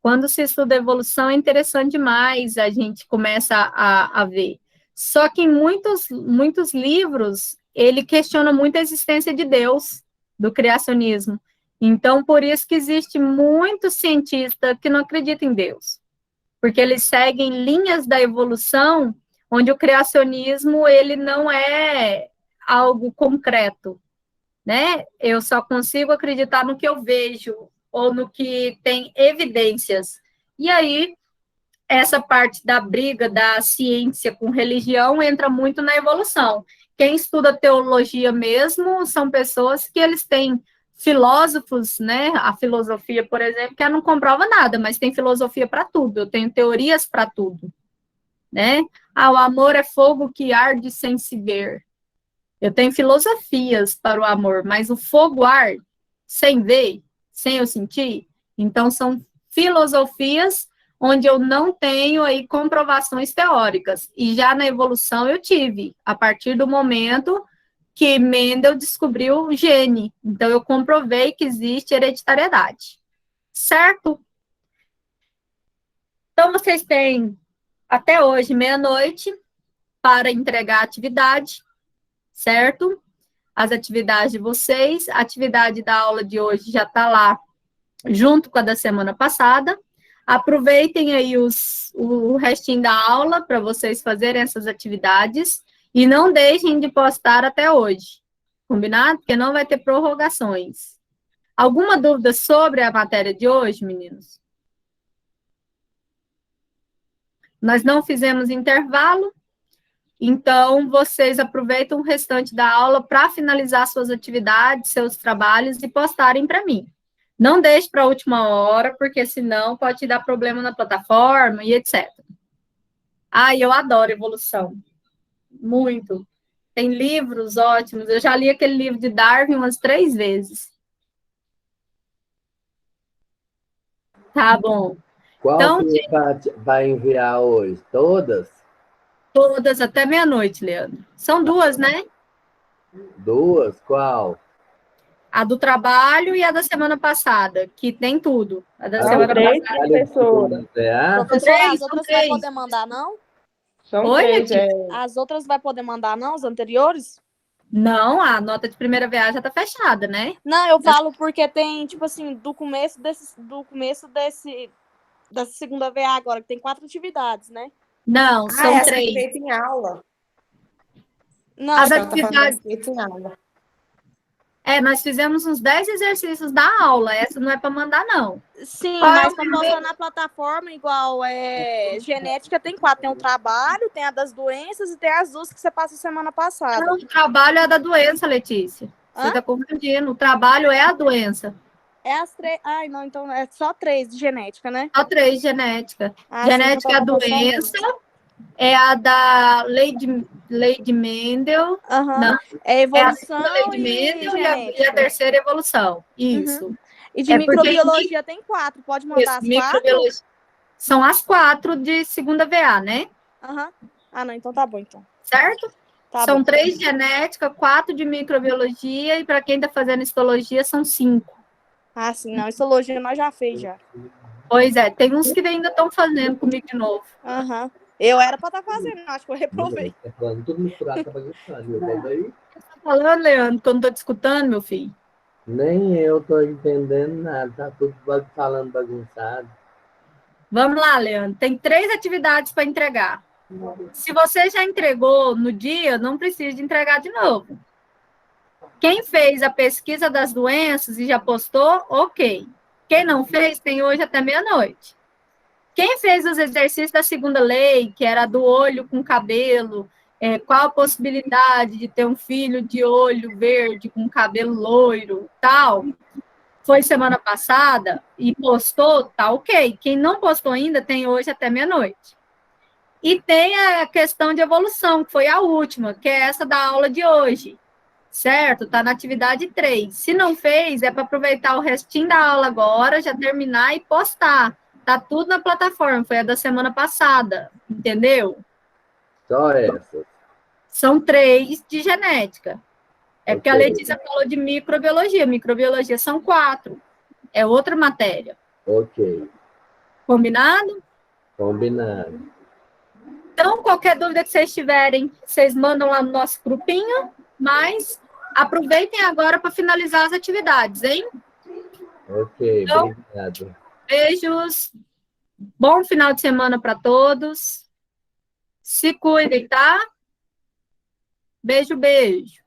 Quando se estuda a evolução, é interessante demais, a gente começa a ver. Só que em muitos livros, ele questiona muito a existência de Deus, do criacionismo. Então, por isso que existe muito cientista que não acredita em Deus. Porque eles seguem linhas da evolução, onde o criacionismo, ele não é algo concreto, né? Eu só consigo acreditar no que eu vejo, ou no que tem evidências. E aí, essa parte da briga da ciência com religião entra muito na evolução. Quem estuda teologia mesmo são pessoas que eles têm filósofos, né? A filosofia, por exemplo, que não comprova nada, mas tem filosofia para tudo, eu tenho teorias para tudo, né? Ah, o amor é fogo que arde sem se ver. Eu tenho filosofias para o amor, mas o fogo arde sem ver, sem eu sentir. Então, são filosofias onde eu não tenho aí comprovações teóricas. E já na evolução eu tive, a partir do momento que Mendel descobriu o gene. Então, eu comprovei que existe hereditariedade. Certo? Então, vocês têm até hoje, meia-noite, para entregar a atividade, certo? As atividades de vocês. A atividade da aula de hoje já está lá, junto com a da semana passada. Aproveitem aí o restinho da aula para vocês fazerem essas atividades e não deixem de postar até hoje, combinado? Porque não vai ter prorrogações. Alguma dúvida sobre a matéria de hoje, meninos? Nós não fizemos intervalo, então vocês aproveitam o restante da aula para finalizar suas atividades, seus trabalhos e postarem para mim. Não deixe para a última hora, porque senão pode te dar problema na plataforma e etc. Eu adoro evolução. Muito. Tem livros ótimos. Eu já li aquele livro de Darwin umas 3 vezes. Tá bom. Qual Então, que vai enviar hoje? Todas? todas até meia-noite, Leandro. São 2, né? 2? Qual? A do trabalho e a da semana passada, que tem tudo. A da semana três, passada. professora. Professora, as São outras três. vai poder mandar, não? São Oi, 3, As outras vai poder mandar, não? As anteriores? Não, a nota de primeira viagem já tá fechada, né? Não, eu falo porque tem, tipo assim, dessa segunda VA agora, que tem 4 atividades, né? Não, são essa 3. é feita em aula. Não, As Ela tá falando atividades. feita em aula. Nós fizemos uns 10 exercícios da aula. Essa não é para mandar, não. sim, Qual é mas o pra primeiro? postar na plataforma, igual genética, tem 4. Tem o trabalho, tem a das doenças e tem as 2 que você passa semana passada. Não, o trabalho é da doença, Letícia. Você Hã? está confundindo. O trabalho é a doença. É as 3. Ai, não, então é só 3 de genética, né? Só 3, genética. Ah, Genética sim, é a então tá bom, doença. É a da lei de Mendel. Aham. Não, É é a evolução segunda lei de e Mendel e genética. a terceira evolução. Isso. E de É porque microbiologia tem 4. Pode mandar Isso, as 4? microbiologia. São as 4 de segunda VA, né? Aham. Ah, não, então tá bom, então. Certo? Tá São bom. 3 de genética, 4 de microbiologia, e para quem está fazendo histologia, são 5. Ah, sim, não. Histologia nós já fez, já. Pois é, tem uns que ainda estão fazendo comigo de novo. Aham. Eu era pra estar fazendo, acho que eu reprovei. Tá falando tudo misturado, tá bagunçado. Eu falei, daí, Você tá falando, Leandro, que eu não estou te escutando, meu filho? nem eu tô entendendo nada. Tá tudo falando bagunçado. Vamos lá, Leandro. Tem 3 atividades para entregar. Se você já entregou no dia, não precisa de entregar de novo. Quem fez a pesquisa das doenças e já postou, ok. Quem não fez, tem hoje até meia-noite. Quem fez os exercícios da segunda lei, que era do olho com cabelo, qual a possibilidade de ter um filho de olho verde com cabelo loiro, tal, foi semana passada e postou, tá ok. Quem não postou ainda, tem hoje até meia-noite. E tem a questão de evolução, que foi a última, que é essa da aula de hoje, certo? Está na atividade 3. Se não fez, é para aproveitar o restinho da aula agora, já terminar e postar. Tá tudo na plataforma, foi a da semana passada, entendeu? Só essas. São 3 de genética. É porque a Ok. Letícia falou de microbiologia. Microbiologia são 4. É outra matéria. Ok. Combinado? Combinado. Então, qualquer dúvida que vocês tiverem, vocês mandam lá no nosso grupinho, mas aproveitem agora para finalizar as atividades, hein? Ok, Então, obrigado. beijos, bom final de semana para todos. Se cuidem, tá? Beijo, beijo.